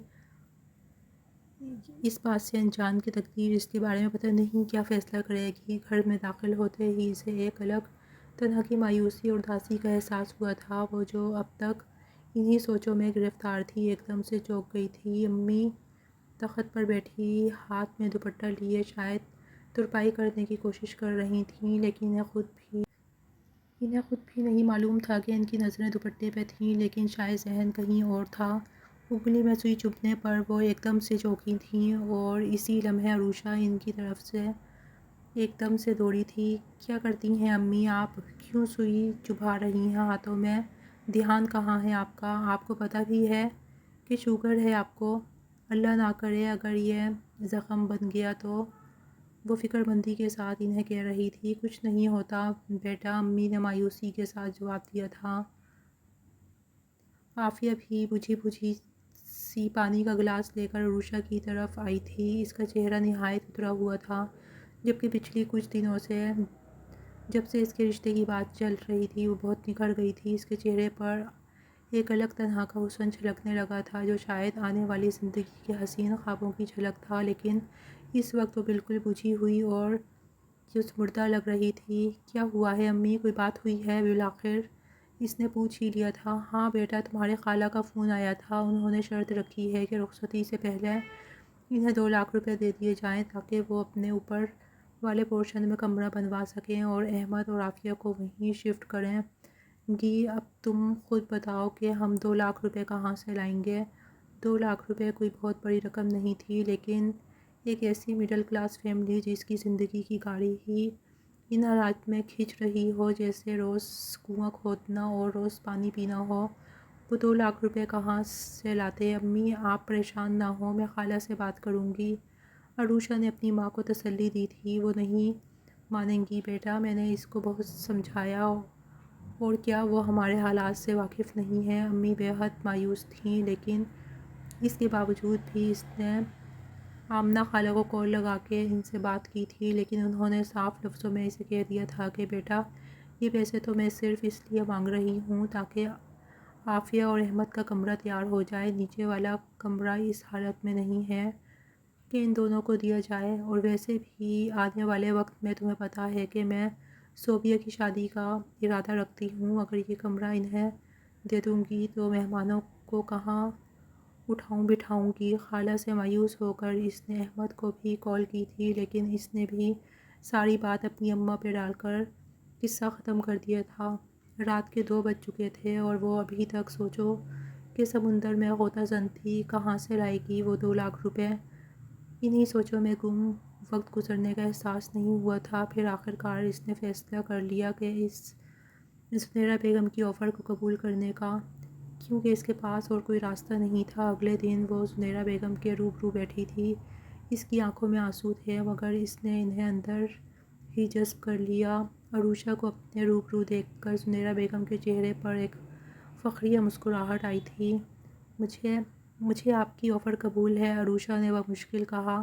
اس بات سے انجان کی تقدیر اس کے بارے میں پتہ نہیں کیا فیصلہ کرے گی۔ گھر میں داخل ہوتے ہی اسے ایک الگ طرح کی مایوسی اور اداسی کا احساس ہوا تھا۔ وہ جو اب تک انہی سوچوں میں گرفتار تھی، ایک دم سے چونک گئی تھی۔ امی تخت پر بیٹھی ہاتھ میں دوپٹہ لیے شاید ترپائی کرنے کی کوشش کر رہی تھیں، لیکن انہیں خود بھی نہیں معلوم تھا کہ ان کی نظریں دوپٹے پہ تھیں، لیکن شاید ذہن کہیں اور تھا۔ انگلی میں سوئی چبھنے پر وہ ایک دم سے چونکی تھیں اور اسی لمحے عروشہ ان کی طرف سے ایک دم سے دوڑی تھی۔ کیا کرتی ہیں امی آپ؟ کیوں سوئی چبھا رہی ہیں ہاتھوں میں؟ دھیان کہاں ہے آپ کا؟ آپ کو پتہ بھی ہے کہ شوگر ہے آپ کو؟ اللہ نہ کرے اگر یہ زخم بن گیا تو؟ وہ فکر مندی کے ساتھ انہیں کہہ رہی تھی۔ کچھ نہیں ہوتا بیٹا، امی نے مایوسی کے ساتھ جواب دیا تھا۔ عافیہ بھی بجھی بجھی سی پانی کا گلاس لے کر عروشہ کی طرف آئی تھی۔ اس کا چہرہ نہایت اترا ہوا تھا، جبکہ پچھلی کچھ دنوں سے جب سے اس کے رشتے کی بات چل رہی تھی وہ بہت نکھر گئی تھی۔ اس کے چہرے پر ایک الگ طرح کا حسن چھلکنے لگا تھا، جو شاید آنے والی زندگی کے حسین خوابوں کی جھلک تھا، لیکن اس وقت وہ بالکل بجھی ہوئی اور جسمردہ لگ رہی تھی۔ کیا ہوا ہے امی؟ کوئی بات ہوئی ہے بالآخر؟ اس نے پوچھ ہی لیا تھا۔ ہاں بیٹا، تمہارے خالہ کا فون آیا تھا، انہوں نے شرط رکھی ہے کہ رخصتی سے پہلے انہیں 2 لاکھ روپے دے دیے جائیں تاکہ وہ اپنے اوپر والے پورشن میں کمرہ بنوا سکیں اور احمد اور عافیہ کو وہیں شفٹ کریں گی۔ اب تم خود بتاؤ کہ ہم 2 لاکھ روپے کہاں سے لائیں گے؟ 2 لاکھ روپے کوئی بہت بڑی رقم نہیں تھی، لیکن ایک ایسی مڈل کلاس فیملی جس کی زندگی کی گاڑی ہی ان حالات میں کھنچ رہی ہو جیسے روز کنواں کھودنا اور روز پانی پینا ہو، وہ 2 لاکھ روپے کہاں سے لاتے؟ امی آپ پریشان نہ ہوں، میں خالہ سے بات کروں گی۔ عروشہ نے اپنی ماں کو تسلی دی تھی۔ وہ نہیں مانیں گی بیٹا، میں نے اس کو بہت سمجھایا اور کیا وہ ہمارے حالات سے واقف نہیں ہے؟ امی بے حد مایوس تھیں، لیکن اس کے باوجود بھی اس نے آمنہ خالہ کو کال لگا کے ان سے بات کی تھی، لیکن انہوں نے صاف لفظوں میں اسے کہہ دیا تھا کہ بیٹا یہ پیسے تو میں صرف اس لیے مانگ رہی ہوں تاکہ عافیہ اور احمد کا کمرہ تیار ہو جائے، نیچے والا کمرہ اس حالت میں نہیں ہے کہ ان دونوں کو دیا جائے، اور ویسے بھی آنے والے وقت میں تمہیں پتہ ہے کہ میں صوبیہ کی شادی کا ارادہ رکھتی ہوں۔ اگر یہ کمرہ انہیں دے دوں گی تو مہمانوں کو کہاں اٹھاؤں بٹھاؤں گی؟ خالہ سے مایوس ہو کر اس نے احمد کو بھی کال کی تھی، لیکن اس نے بھی ساری بات اپنی اماں پہ ڈال کر قصہ ختم کر دیا تھا۔ رات کے 2 بج چکے تھے اور وہ ابھی تک سوچوں کے سمندر میں غوطہ زن تھی۔ کہاں سے لائے گی وہ 2 لاکھ روپے؟ انہی سوچوں میں گم وقت گزرنے کا احساس نہیں ہوا تھا۔ پھر آخر کار اس نے فیصلہ کر لیا کہ اس زنیرہ بیگم کی آفر کو قبول کرنے کا، کیونکہ اس کے پاس اور کوئی راستہ نہیں تھا۔ اگلے دن وہ زنیرہ بیگم کے روبرو بیٹھی تھی۔ اس کی آنکھوں میں آنسو تھے، مگر اس نے انہیں اندر ہی جذب کر لیا۔ عروشہ کو اپنے روبرو دیکھ کر زنیرہ بیگم کے چہرے پر ایک فخریہ مسکراہٹ آئی تھی۔ مجھے آپ کی آفر قبول ہے، عروشہ نے بمشکل کہا۔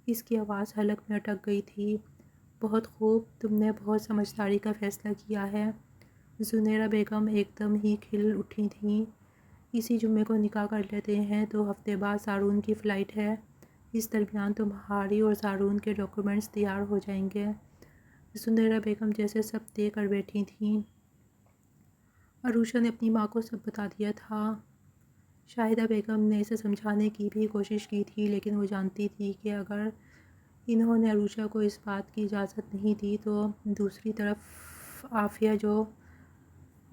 اس کی آواز حلق میں اٹک گئی تھی۔ بہت خوب، تم نے بہت سمجھداری کا فیصلہ کیا ہے۔ زنیرہ بیگم ایک دم ہی کھل اٹھی تھیں۔ اسی جمعے کو نکاح کر لیتے ہیں، 2 ہفتے بعد زارون کی فلائٹ ہے۔ اس درمیان تمہاری اور زارون کے ڈاکیومنٹس تیار ہو جائیں گے۔ زنیرہ بیگم جیسے سب طے کر بیٹھی تھیں۔ عروشہ نے اپنی ماں کو سب بتا دیا تھا۔ شاہدہ بیگم نے اسے سمجھانے کی بھی کوشش کی تھی، لیکن وہ جانتی تھی کہ اگر انہوں نے عروشہ کو اس بات کی اجازت نہیں دی تو دوسری طرف عافیہ جو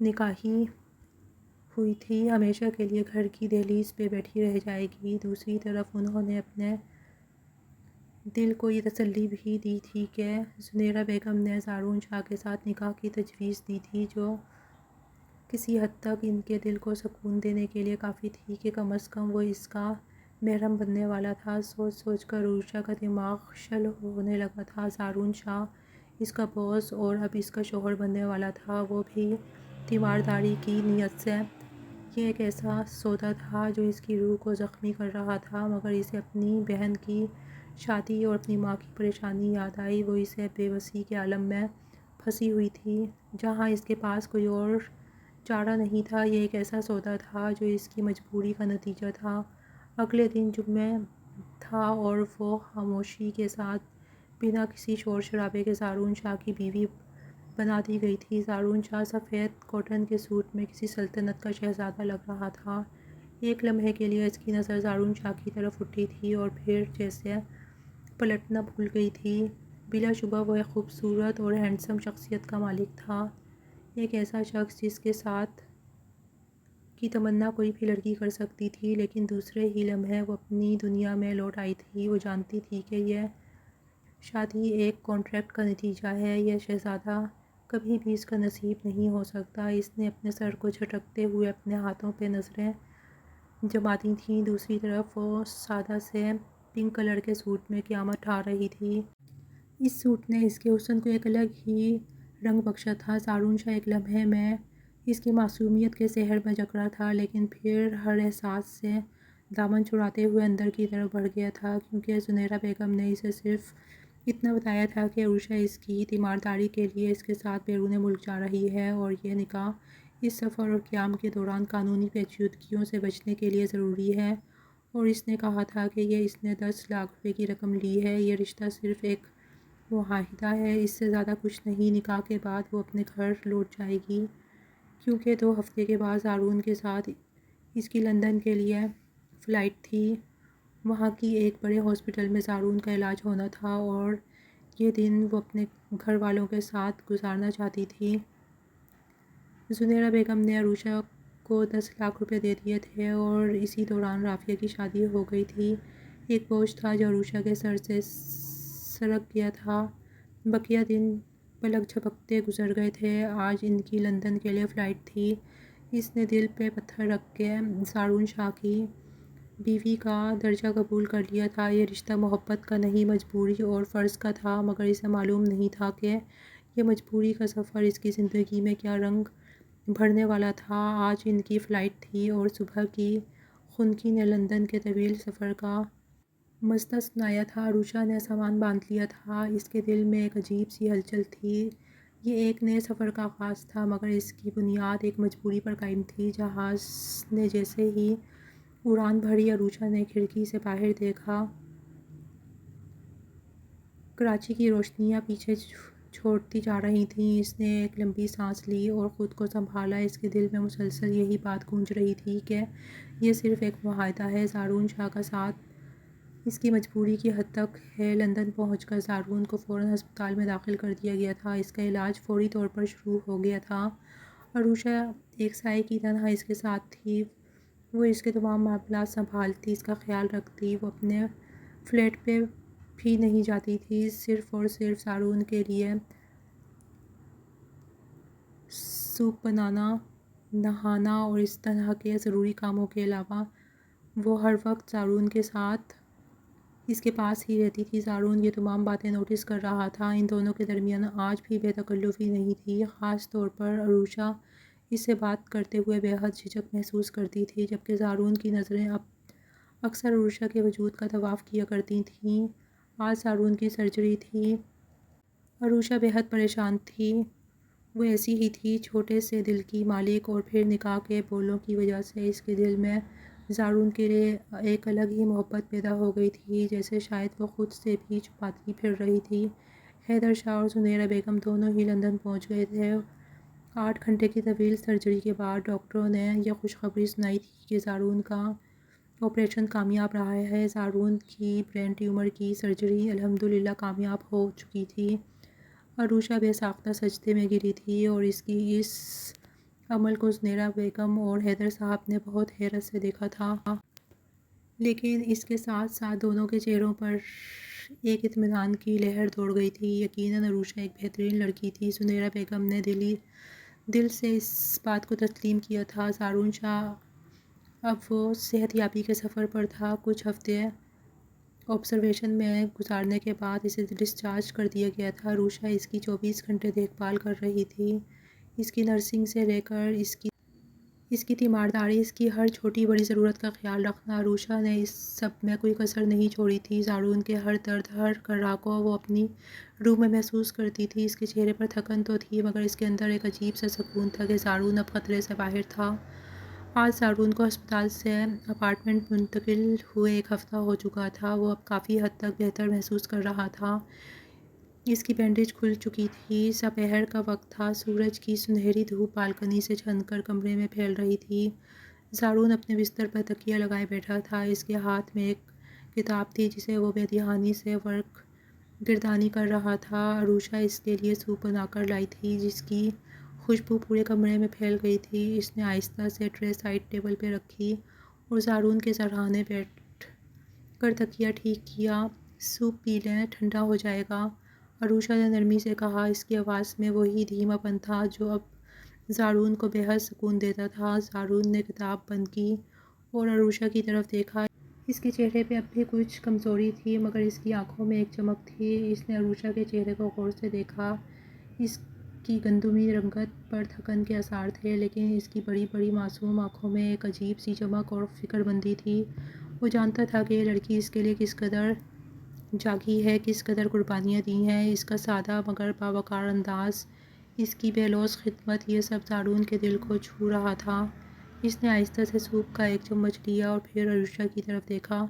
نکاحی ہوئی تھی ہمیشہ کے لیے گھر کی دہلیز پہ بیٹھی رہ جائے گی۔ دوسری طرف انہوں نے اپنے دل کو یہ تسلی بھی دی تھی کہ زنیرہ بیگم نے زارون شاہ کے ساتھ نکاح کی تجویز دی تھی، جو کسی حد تک ان کے دل کو سکون دینے کے لیے کافی تھی کہ کم از کم وہ اس کا محرم بننے والا تھا۔ سوچ سوچ کر عروشہ کا دماغ شل ہونے لگا تھا۔ زارون شاہ اس کا باس اور اب اس کا شوہر بننے والا تھا، وہ بھی تیمارداری کی نیت سے۔ یہ ایک ایسا سودا تھا جو اس کی روح کو زخمی کر رہا تھا، مگر اسے اپنی بہن کی شادی اور اپنی ماں کی پریشانی یاد آئی۔ وہ اسے بے بسی کے عالم میں پھنسی ہوئی تھی، جہاں اس کے پاس کوئی اور چارہ نہیں تھا۔ یہ ایک ایسا سودا تھا جو اس کی مجبوری کا نتیجہ تھا۔ اگلے دن جمعہ تھا اور وہ خاموشی کے ساتھ بنا کسی شور شرابے کے زارون شاہ کی بیوی بنا دی گئی تھی۔ زارون شاہ سفید کاٹن کے سوٹ میں کسی سلطنت کا شہزادہ لگ رہا تھا۔ ایک لمحے کے لیے اس کی نظر زارون شاہ کی طرف اٹھی تھی اور پھر جیسے پلٹنا بھول گئی تھی۔ بلا شبہ وہ ایک خوبصورت اور ہینڈسم شخصیت کا مالک تھا، ایک ایسا شخص جس کے ساتھ کی تمنا کوئی بھی لڑکی کر سکتی تھی، لیکن دوسرے ہی لمحے وہ اپنی دنیا میں لوٹ آئی تھی۔ وہ جانتی تھی کہ یہ شادی ایک کانٹریکٹ کا نتیجہ ہے، یہ شہزادہ کبھی بھی اس کا نصیب نہیں ہو سکتا۔ اس نے اپنے سر کو جھٹکتے ہوئے اپنے ہاتھوں پہ نظریں جماتی تھیں۔ دوسری طرف وہ سادہ سے پنک کلر کے سوٹ میں قیامت ٹھار رہی تھی۔ اس سوٹ نے اس کے حسن کو ایک الگ ہی رنگ بخشا تھا۔ زارون شاہ ایک لمحے میں اس کی معصومیت کے سحر میں جکڑا تھا، لیکن پھر ہر احساس سے دامن چھڑاتے ہوئے اندر کی طرف بڑھ گیا تھا، کیونکہ زنیرہ بیگم نے اسے صرف اتنا بتایا تھا کہ عروشہ اس کی تیمارداری کے لیے اس کے ساتھ بیرون ملک جا رہی ہے اور یہ نکاح اس سفر اور قیام کے دوران قانونی پیچیدگیوں سے بچنے کے لیے ضروری ہے، اور اس نے کہا تھا کہ اس نے 10 لاکھ روپے کی رقم لی ہے۔ یہ رشتہ صرف ایک معاہدہ ہے، اس سے زیادہ کچھ نہیں۔ نکاح کے بعد وہ اپنے گھر لوٹ جائے گی، کیونکہ 2 ہفتے کے بعد زارون کے ساتھ اس کی لندن کے لیے فلائٹ تھی۔ وہاں کی ایک بڑے ہاسپٹل میں زارون کا علاج ہونا تھا اور یہ دن وہ اپنے گھر والوں کے ساتھ گزارنا چاہتی تھی۔ زنیرہ بیگم نے عروشہ کو 10 لاکھ روپے دے دیے تھے اور اسی دوران رافیہ کی شادی ہو گئی تھی۔ ایک بوجھ تھا جو عروشہ کے سر سے سرک گیا تھا۔ بقیہ دن پلک جھپکتے گزر گئے تھے۔ آج ان کی لندن کے لیے فلائٹ تھی۔ اس نے دل پہ پتھر رکھ کے زارون شاہ کی بیوی کا درجہ قبول کر لیا تھا۔ یہ رشتہ محبت کا نہیں، مجبوری اور فرض کا تھا، مگر اسے معلوم نہیں تھا کہ یہ مجبوری کا سفر اس کی زندگی میں کیا رنگ بھرنے والا تھا۔ آج ان کی فلائٹ تھی اور صبح کی خنکی نے لندن کے طویل سفر کا مزہ سنایا تھا۔ عروشہ نے سامان باندھ لیا تھا۔ اس کے دل میں ایک عجیب سی ہلچل تھی۔ یہ ایک نئے سفر کا آغاز تھا، مگر اس کی بنیاد ایک مجبوری پر قائم تھی۔ جہاز نے جیسے ہی اڑان بھری، عروشہ نے کھڑکی سے باہر دیکھا۔ کراچی کی روشنیاں پیچھے چھوٹتی جا رہی تھیں۔ اس نے ایک لمبی سانس لی اور خود کو سنبھالا۔ اس کے دل میں مسلسل یہی بات گونج رہی تھی کہ یہ صرف ایک معاہدہ ہے، زارون شاہ کا ساتھ اس کی مجبوری کی حد تک ہے۔ لندن پہنچ کر زارون کو فوراً ہسپتال میں داخل کر دیا گیا تھا۔ اس کا علاج فوری طور پر شروع ہو گیا تھا۔ عروشہ ایک سائے کی طرح اس کے ساتھ تھی۔ وہ اس کے تمام معاملات سنبھالتی، اس کا خیال رکھتی۔ وہ اپنے فلیٹ پہ بھی نہیں جاتی تھی، صرف اور صرف زارون کے لیے سوپ بنانا، نہانا اور اس طرح کے ضروری کاموں کے علاوہ وہ ہر وقت زارون کے ساتھ اس کے پاس ہی رہتی تھی۔ زارون یہ تمام باتیں نوٹس کر رہا تھا، ان دونوں کے درمیان آج بھی بے تکلفی نہیں تھی، خاص طور پر عروشہ اس سے بات کرتے ہوئے بے حد جھجک محسوس کرتی تھی، جبکہ زارون کی نظریں اب اکثر عروشہ کے وجود کا طواف کیا کرتی تھیں۔ آج زارون کی سرجری تھی۔ عروشہ بے حد پریشان تھی، وہ ایسی ہی تھی، چھوٹے سے دل کی مالک، اور پھر نکاح کے بولوں کی وجہ سے اس کے دل میں زارون کے لیے ایک الگ ہی محبت پیدا ہو گئی تھی، جیسے شاید وہ خود سے بھی چھپاتی پھر رہی تھی۔ حیدر شاہ اور زنیرہ بیگم دونوں ہی لندن پہنچ گئے تھے۔ 8 گھنٹے کی طویل سرجری کے بعد ڈاکٹروں نے یہ خوشخبری سنائی تھی کہ زارون کا آپریشن کامیاب رہا ہے۔ زارون کی برین ٹیومر کی سرجری الحمدللہ کامیاب ہو چکی تھی۔ عروشہ بے ساختہ سجدے میں گری تھی اور اس کی اس عمل کو زنیرہ بیگم اور حیدر صاحب نے بہت حیرت سے دیکھا تھا، لیکن اس کے ساتھ ساتھ دونوں کے چہروں پر ایک اطمینان کی لہر دوڑ گئی تھی۔ یقیناً عروشہ ایک بہترین لڑکی تھی، زنیرہ بیگم نے دل سے اس بات کو تسلیم کیا تھا۔ زارون شاہ اب وہ صحت یابی کے سفر پر تھا۔ کچھ ہفتے آبزرویشن میں گزارنے کے بعد اسے ڈسچارج کر دیا گیا تھا۔ عروشہ اس کی 24 گھنٹے دیکھ بھال کر رہی تھی، اس کی نرسنگ سے لے کر اس کی تیمارداری، اس کی ہر چھوٹی بڑی ضرورت کا خیال رکھنا۔ عروشہ نے اس سب میں کوئی کسر نہیں چھوڑی تھی۔ زارون کے ہر درد، ہر کرا کو وہ اپنی روح میں محسوس کرتی تھی۔ اس کے چہرے پر تھکن تو تھی، مگر اس کے اندر ایک عجیب سا سکون تھا کہ زارون اب خطرے سے باہر تھا۔ آج زارون کو ہسپتال سے اپارٹمنٹ منتقل ہوئے 1 ہفتہ ہو چکا تھا۔ وہ اب کافی حد تک بہتر محسوس کر رہا تھا۔ اس کی بینڈیج کھل چکی تھی۔ دوپہر کا وقت تھا، سورج کی سنہری دھوپ بالکنی سے چھن کر کمرے میں پھیل رہی تھی۔ زارون اپنے بستر پر تکیہ لگائے بیٹھا تھا، اس کے ہاتھ میں ایک کتاب تھی جسے وہ بے دھیانی سے ورق گردانی کر رہا تھا۔ عروشہ اس کے لیے سوپ بنا کر لائی تھی، جس کی خوشبو پورے کمرے میں پھیل گئی تھی۔ اس نے آہستہ سے ٹرے سائڈ ٹیبل پہ رکھی اور زارون کے سرہانے بیٹھ کر تکیہ ٹھیک کیا۔ سوپ پی لیں، ٹھنڈا ہو جائے گا، عروشہ نے نرمی سے کہا۔ اس کی آواز میں وہی دھیما پن تھا جو اب زارون کو بے حد سکون دیتا تھا۔ زارون نے کتاب بند کی اور عروشہ کی طرف دیکھا۔ اس کے چہرے پہ اب بھی کچھ کمزوری تھی، مگر اس کی آنکھوں میں ایک چمک تھی۔ اس نے عروشہ کے چہرے کو غور سے دیکھا۔ اس کی گندمی رنگت پر تھکن کے آثار تھے، لیکن اس کی بڑی بڑی معصوم آنکھوں میں ایک عجیب سی چمک اور فکر مندی تھی۔ وہ جانتا تھا کہ یہ لڑکی اس کے لیے کس قدر جاگی ہے، کس قدر قربانیاں دی ہیں۔ اس کا سادہ مگر باوقار انداز، اس کی بے لوث خدمت، یہ سب زارون کے دل کو چھو رہا تھا۔ اس نے آہستہ سے سوپ کا ایک چمچ لیا اور پھر عروشہ کی طرف دیکھا۔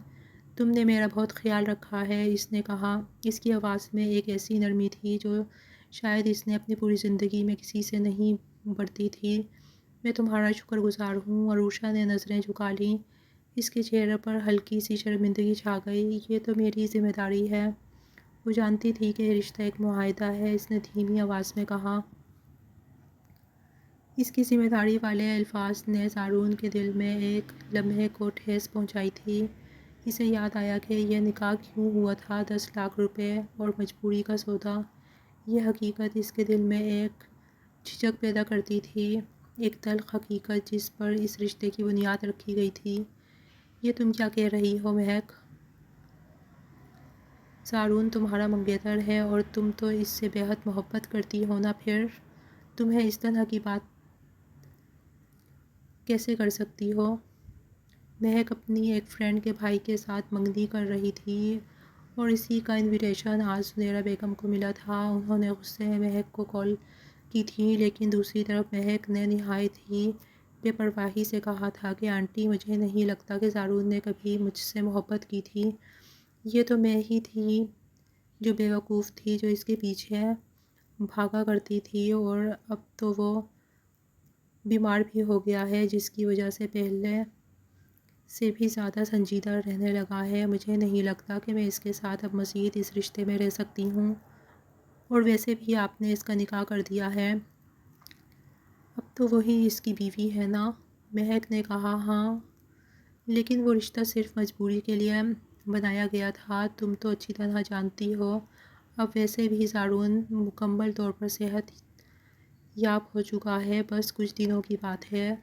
تم نے میرا بہت خیال رکھا ہے، اس نے کہا۔ اس کی آواز میں ایک ایسی نرمی تھی جو شاید اس نے اپنی پوری زندگی میں کسی سے نہیں برتی تھی۔ میں تمہارا شکر گزار ہوں۔ عروشہ نے نظریں جھکا لیں، اس کے چہرے پر ہلکی سی شرمندگی چھا گئی۔ یہ تو میری ذمہ داری ہے۔ وہ جانتی تھی کہ یہ رشتہ ایک معاہدہ ہے، اس نے دھیمی آواز میں کہا۔ اس کی ذمہ داری والے الفاظ نے زارون کے دل میں ایک لمحے کو ٹھیس پہنچائی تھی۔ اسے یاد آیا کہ یہ نکاح کیوں ہوا تھا، 10 لاکھ روپے اور مجبوری کا سودا۔ یہ حقیقت اس کے دل میں ایک جھجک پیدا کرتی تھی، ایک تلخ حقیقت جس پر اس رشتے کی بنیاد رکھی گئی تھی۔ یہ تم کیا کہہ رہی ہو مہک؟ زارون تمہارا منگیتر ہے اور تم تو اس سے بے حد محبت کرتی ہو نا، پھر تمہیں اس طرح کی بات کیسے کر سکتی ہو؟ مہک اپنی ایک فرینڈ کے بھائی کے ساتھ منگنی کر رہی تھی اور اسی کا انویٹیشن آج زنیرہ بیگم کو ملا تھا۔ انہوں نے غصے میں مہک کو کال کی تھی، لیکن دوسری طرف مہک نے نہایت ہی بے پرواہی سے کہا تھا کہ آنٹی، مجھے نہیں لگتا کہ زارون نے کبھی مجھ سے محبت کی تھی۔ یہ تو میں ہی تھی جو بیوقوف تھی، جو اس کے پیچھے بھاگا کرتی تھی، اور اب تو وہ بیمار بھی ہو گیا ہے، جس کی وجہ سے پہلے سے بھی زیادہ سنجیدہ رہنے لگا ہے۔ مجھے نہیں لگتا کہ میں اس کے ساتھ اب مزید اس رشتے میں رہ سکتی ہوں، اور ویسے بھی آپ نے اس کا نکاح کر دیا ہے، اب تو وہی اس کی بیوی ہے نا؟ مہک نے کہا۔ ہاں، لیکن وہ رشتہ صرف مجبوری کے لیے بنایا گیا تھا تم تو اچھی طرح جانتی ہو۔ اب ویسے بھی زارون مکمل طور پر صحت یاب ہو چکا ہے، بس کچھ دنوں کی بات ہے،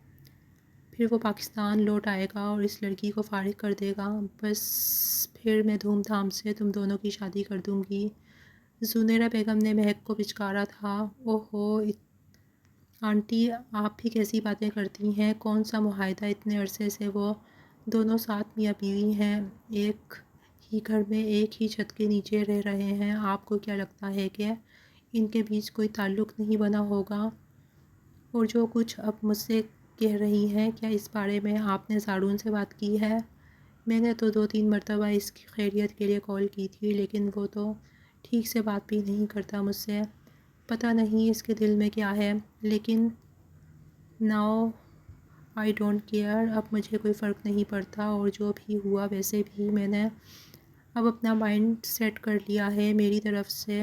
پھر وہ پاکستان لوٹ آئے گا اور اس لڑکی کو فارغ کر دے گا، بس پھر میں دھوم دھام سے تم دونوں کی شادی کر دوں گی۔ زنیرہ بیگم نے مہک کو پچکارا تھا۔ اوہو آنٹی، آپ بھی کیسی باتیں کرتی ہیں؟ کون سا معاہدہ؟ اتنے عرصے سے وہ دونوں ساتھ میاں بیوی ہیں، ایک ہی گھر میں ایک ہی چھت کے نیچے رہ رہے ہیں، آپ کو کیا لگتا ہے کہ ان کے بیچ کوئی تعلق نہیں بنا ہوگا؟ اور جو کچھ اب مجھ سے کہہ رہی ہیں، کیا اس بارے میں آپ نے زارون سے بات کی ہے؟ میں نے تو 2-3 مرتبہ اس کی خیریت کے لیے کال کی تھی، لیکن وہ تو ٹھیک سے بات بھی نہیں کرتا مجھ سے، پتہ نہیں اس کے دل میں کیا ہے، لیکن ناؤ آئی ڈونٹ کیئر، اب مجھے کوئی فرق نہیں پڑتا، اور جو بھی ہوا ویسے بھی میں نے اب اپنا مائنڈ سیٹ کر لیا ہے۔ میری طرف سے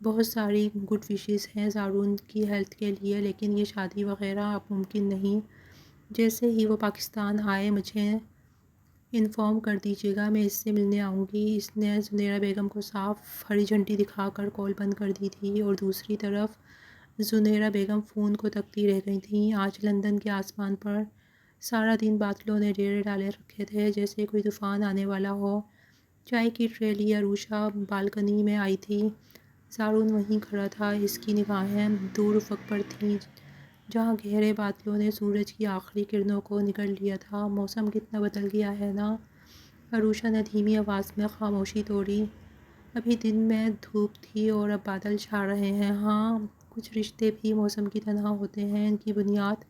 بہت ساری گڈ وشز ہیں زارون کی ہیلتھ کے لیے، لیکن یہ شادی وغیرہ اب ممکن نہیں۔ جیسے ہی وہ پاکستان آئے مجھے انفارم کر دیجیے گا، میں اس سے ملنے آؤں گی۔ اس نے زنیرہ بیگم کو صاف ہری جھنڈی دکھا کر کال بند کر دی تھی، اور دوسری طرف زنیرہ بیگم فون کو تکتی رہ گئی تھیں۔ آج لندن کے آسمان پر سارا دن بادلوں نے ڈیرے ڈالے رکھے تھے، جیسے کوئی طوفان آنے والا ہو۔ چائے کی ٹرے لی عروشہ بالکنی میں آئی تھی، زارون وہیں کھڑا تھا، اس کی نگاہیں دور افق پر تھیں جہاں گہرے بادلوں نے سورج کی آخری کرنوں کو نگل لیا تھا۔ موسم کتنا بدل گیا ہے نا؟ عروشہ نے دھیمی آواز میں خاموشی توڑی۔ ابھی دن میں دھوپ تھی اور اب بادل چھا رہے ہیں۔ ہاں، کچھ رشتے بھی موسم کی طرح ہوتے ہیں، ان کی بنیاد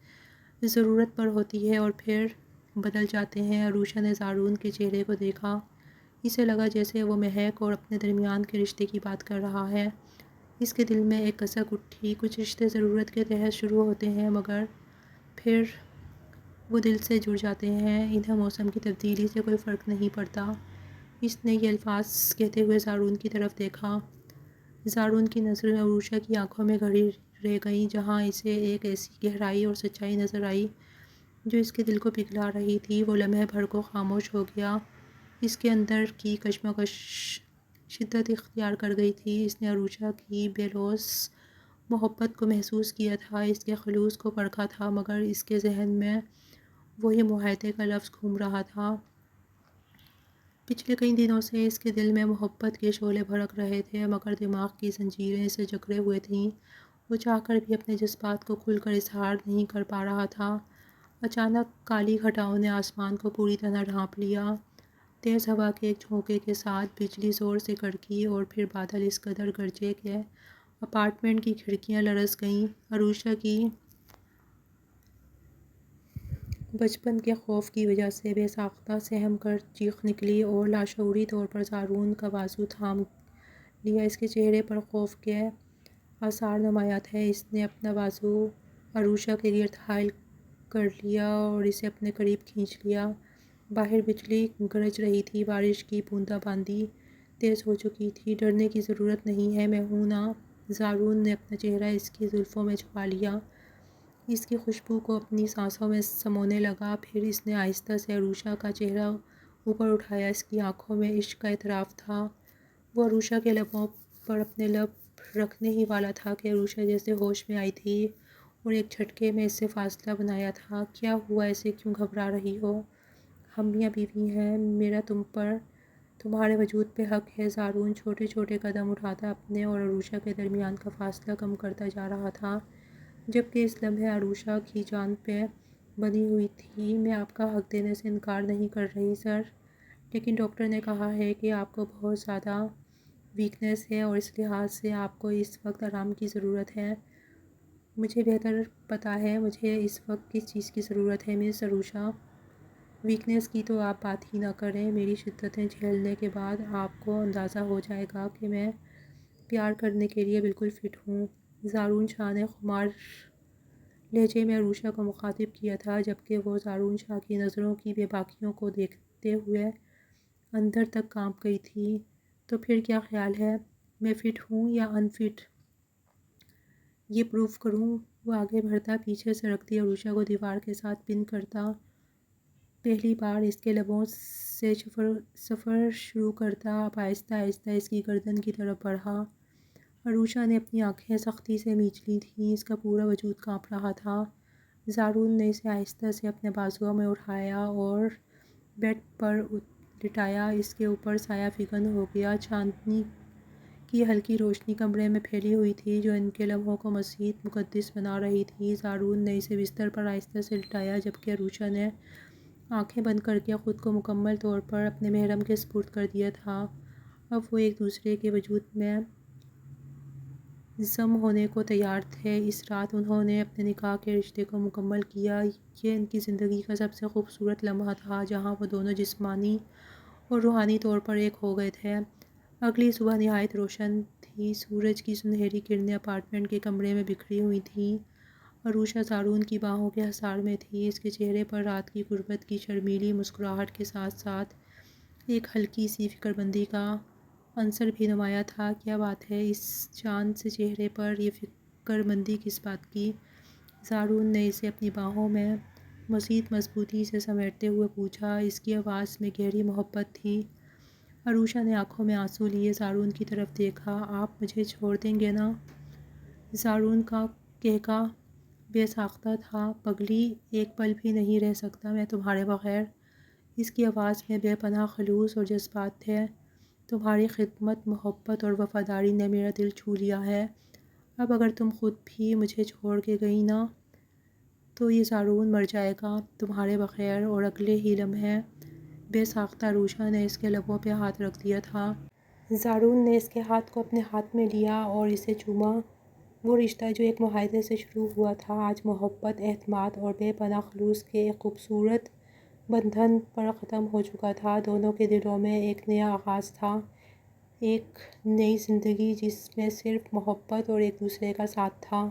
ضرورت پر ہوتی ہے اور پھر بدل جاتے ہیں۔ عروشہ نے زارون کے چہرے کو دیکھا، اسے لگا جیسے وہ مہک اور اپنے درمیان کے رشتے کی بات کر رہا ہے۔ اس کے دل میں ایک کسک اٹھی۔ کچھ رشتے ضرورت کے تحت شروع ہوتے ہیں، مگر پھر وہ دل سے جڑ جاتے ہیں، انہیں موسم کی تبدیلی سے کوئی فرق نہیں پڑتا۔ اس نے یہ الفاظ کہتے ہوئے زارون کی طرف دیکھا۔ زارون کی نظریں عروشہ کی آنکھوں میں گھڑی رہ گئیں، جہاں اسے ایک ایسی گہرائی اور سچائی نظر آئی جو اس کے دل کو پگھلا رہی تھی۔ وہ لمحے بھر کو خاموش ہو گیا، اس کے اندر کی کشمکش شدت اختیار کر گئی تھی۔ اس نے عروشہ کی بے لوث محبت کو محسوس کیا تھا، اس کے خلوص کو پرکھا تھا، مگر اس کے ذہن میں وہی معاہدے کا لفظ گھوم رہا تھا۔ پچھلے کئی دنوں سے اس کے دل میں محبت کے شعلے بھڑک رہے تھے، مگر دماغ کی زنجیریں اسے جکڑے ہوئے تھیں۔ وہ چاہ کر بھی اپنے جذبات کو کھل کر اظہار نہیں کر پا رہا تھا۔ اچانک کالی گھٹاؤں نے آسمان کو پوری طرح ڈھانپ لیا۔ تیز ہوا کے ایک جھونکے کے ساتھ بجلی زور سے کڑکی اور پھر بادل اس قدر گرجے کہ اپارٹمنٹ کی کھڑکیاں لرز گئیں۔ عروشہ کی بچپن کے خوف کی وجہ سے بے ساختہ سہم کر چیخ نکلی اور لاشعوری طور پر زارون کا بازو تھام لیا۔ اس کے چہرے پر خوف کے آثار نمایاں تھے۔ اس نے اپنا بازو عروشہ کے گرد حائل کر لیا اور اسے اپنے قریب کھینچ لیا۔ باہر بجلی گرج رہی تھی، بارش کی بوندا باندی تیز ہو چکی تھی۔ ڈرنے کی ضرورت نہیں ہے، میں ہوں نا؟ زارون نے اپنا چہرہ اس کی زلفوں میں چھپا لیا، اس کی خوشبو کو اپنی سانسوں میں سمونے لگا۔ پھر اس نے آہستہ سے عروشہ کا چہرہ اوپر اٹھایا، اس کی آنکھوں میں عشق کا اعتراف تھا۔ وہ عروشہ کے لبوں پر اپنے لب رکھنے ہی والا تھا کہ عروشہ جیسے ہوش میں آئی تھی اور ایک جھٹکے میں اس سے فاصلہ بنایا تھا۔ کیا ہوا؟ ایسے کیوں گھبرا رہی ہو؟ ہم میاں بیوی ہیں، میرا تم پر تمہارے وجود پہ حق ہے۔ زارون چھوٹے چھوٹے قدم اٹھاتا اپنے اور عروشہ کے درمیان کا فاصلہ کم کرتا جا رہا تھا، جبکہ اس لمحے عروشہ کی جان پہ بنی ہوئی تھی۔ میں آپ کا حق دینے سے انکار نہیں کر رہی سر، لیکن ڈاکٹر نے کہا ہے کہ آپ کو بہت زیادہ ویکنس ہے اور اس لحاظ سے آپ کو اس وقت آرام کی ضرورت ہے۔ مجھے بہتر پتہ ہے مجھے اس وقت کس چیز کی ضرورت ہے مس عروشہ۔ ویکنس کی تو آپ بات ہی نہ کریں، میری شدتیں جھیلنے کے بعد آپ کو اندازہ ہو جائے گا کہ میں پیار کرنے کے لیے بالکل فٹ ہوں۔ زارون شاہ نے خمار لہجے میں عروشہ کو مخاطب کیا تھا، جبکہ وہ زارون شاہ کی نظروں کی بے باکیوں کو دیکھتے ہوئے اندر تک کانپ گئی تھی۔ تو پھر کیا خیال ہے، میں فٹ ہوں یا ان فٹ؟ یہ پروف کروں؟ وہ آگے بڑھتا، پیچھے سرکتی عروشہ کو دیوار کے ساتھ پن کرتا پہلی بار اس کے لبوں سے سفر شروع کرتا، اب آہستہ آہستہ اس کی گردن کی طرف بڑھا۔ عروشہ نے اپنی آنکھیں سختی سے میچ لی تھیں، اس کا پورا وجود کانپ رہا تھا۔ زارون نے اسے آہستہ سے اپنے بازوؤں میں اٹھایا اور بیڈ پر لٹایا۔ اس کے اوپر سایہ فکن ہو گیا۔ چاندنی کی ہلکی روشنی کمرے میں پھیلی ہوئی تھی، جو ان کے لمحوں کو مزید مقدس بنا رہی تھی۔ زارون نے اسے بستر پر آہستہ سے لٹایا، جبکہ عروشہ نے آنکھیں بند کر کے خود کو مکمل طور پر اپنے محرم کے سپرد کر دیا تھا۔ اب وہ ایک دوسرے کے وجود میں ضم ہونے کو تیار تھے۔ اس رات انہوں نے اپنے نکاح کے رشتے کو مکمل کیا۔ یہ ان کی زندگی کا سب سے خوبصورت لمحہ تھا، جہاں وہ دونوں جسمانی اور روحانی طور پر ایک ہو گئے تھے۔ اگلی صبح نہایت روشن تھی۔ سورج کی سنہری کرنیں اپارٹمنٹ کے کمرے میں بکھری ہوئی تھیں۔ عروشہ زارون کی باہوں کے حصار میں تھی۔ اس کے چہرے پر رات کی غربت کی شرمیلی مسکراہٹ کے ساتھ ساتھ ایک ہلکی سی فکر مندی کا عنصر بھی نمایاں تھا۔ کیا بات ہے، اس جان سے چہرے پر یہ فکر مندی کس بات کی؟ زارون نے اسے اپنی باہوں میں مزید مضبوطی سے سمیٹتے ہوئے پوچھا۔ اس کی آواز میں گہری محبت تھی۔ عروشہ نے آنکھوں میں آنسو لیے زارون کی طرف دیکھا۔ آپ مجھے چھوڑ دیں گے نا؟ زارون کا قہقہ بے ساختہ تھا۔ پگلی، ایک پل بھی نہیں رہ سکتا میں تمہارے بغیر۔ اس کی آواز میں بے پناہ خلوص اور جذبات تھے۔ تمہاری خدمت، محبت اور وفاداری نے میرا دل چھو لیا ہے۔ اب اگر تم خود بھی مجھے چھوڑ کے گئی نا، تو یہ زارون مر جائے گا تمہارے بغیر۔ اور اگلے ہی لمحے بے ساختہ عروشہ نے اس کے لبوں پہ ہاتھ رکھ دیا تھا۔ زارون نے اس کے ہاتھ کو اپنے ہاتھ میں لیا اور اسے چوما۔ وہ رشتہ جو ایک معاہدے سے شروع ہوا تھا، آج محبت، اعتماد اور بے پناہ خلوص کے ایک خوبصورت بندھن پر ختم ہو چکا تھا۔ دونوں کے دلوں میں ایک نیا آغاز تھا، ایک نئی زندگی جس میں صرف محبت اور ایک دوسرے کا ساتھ تھا۔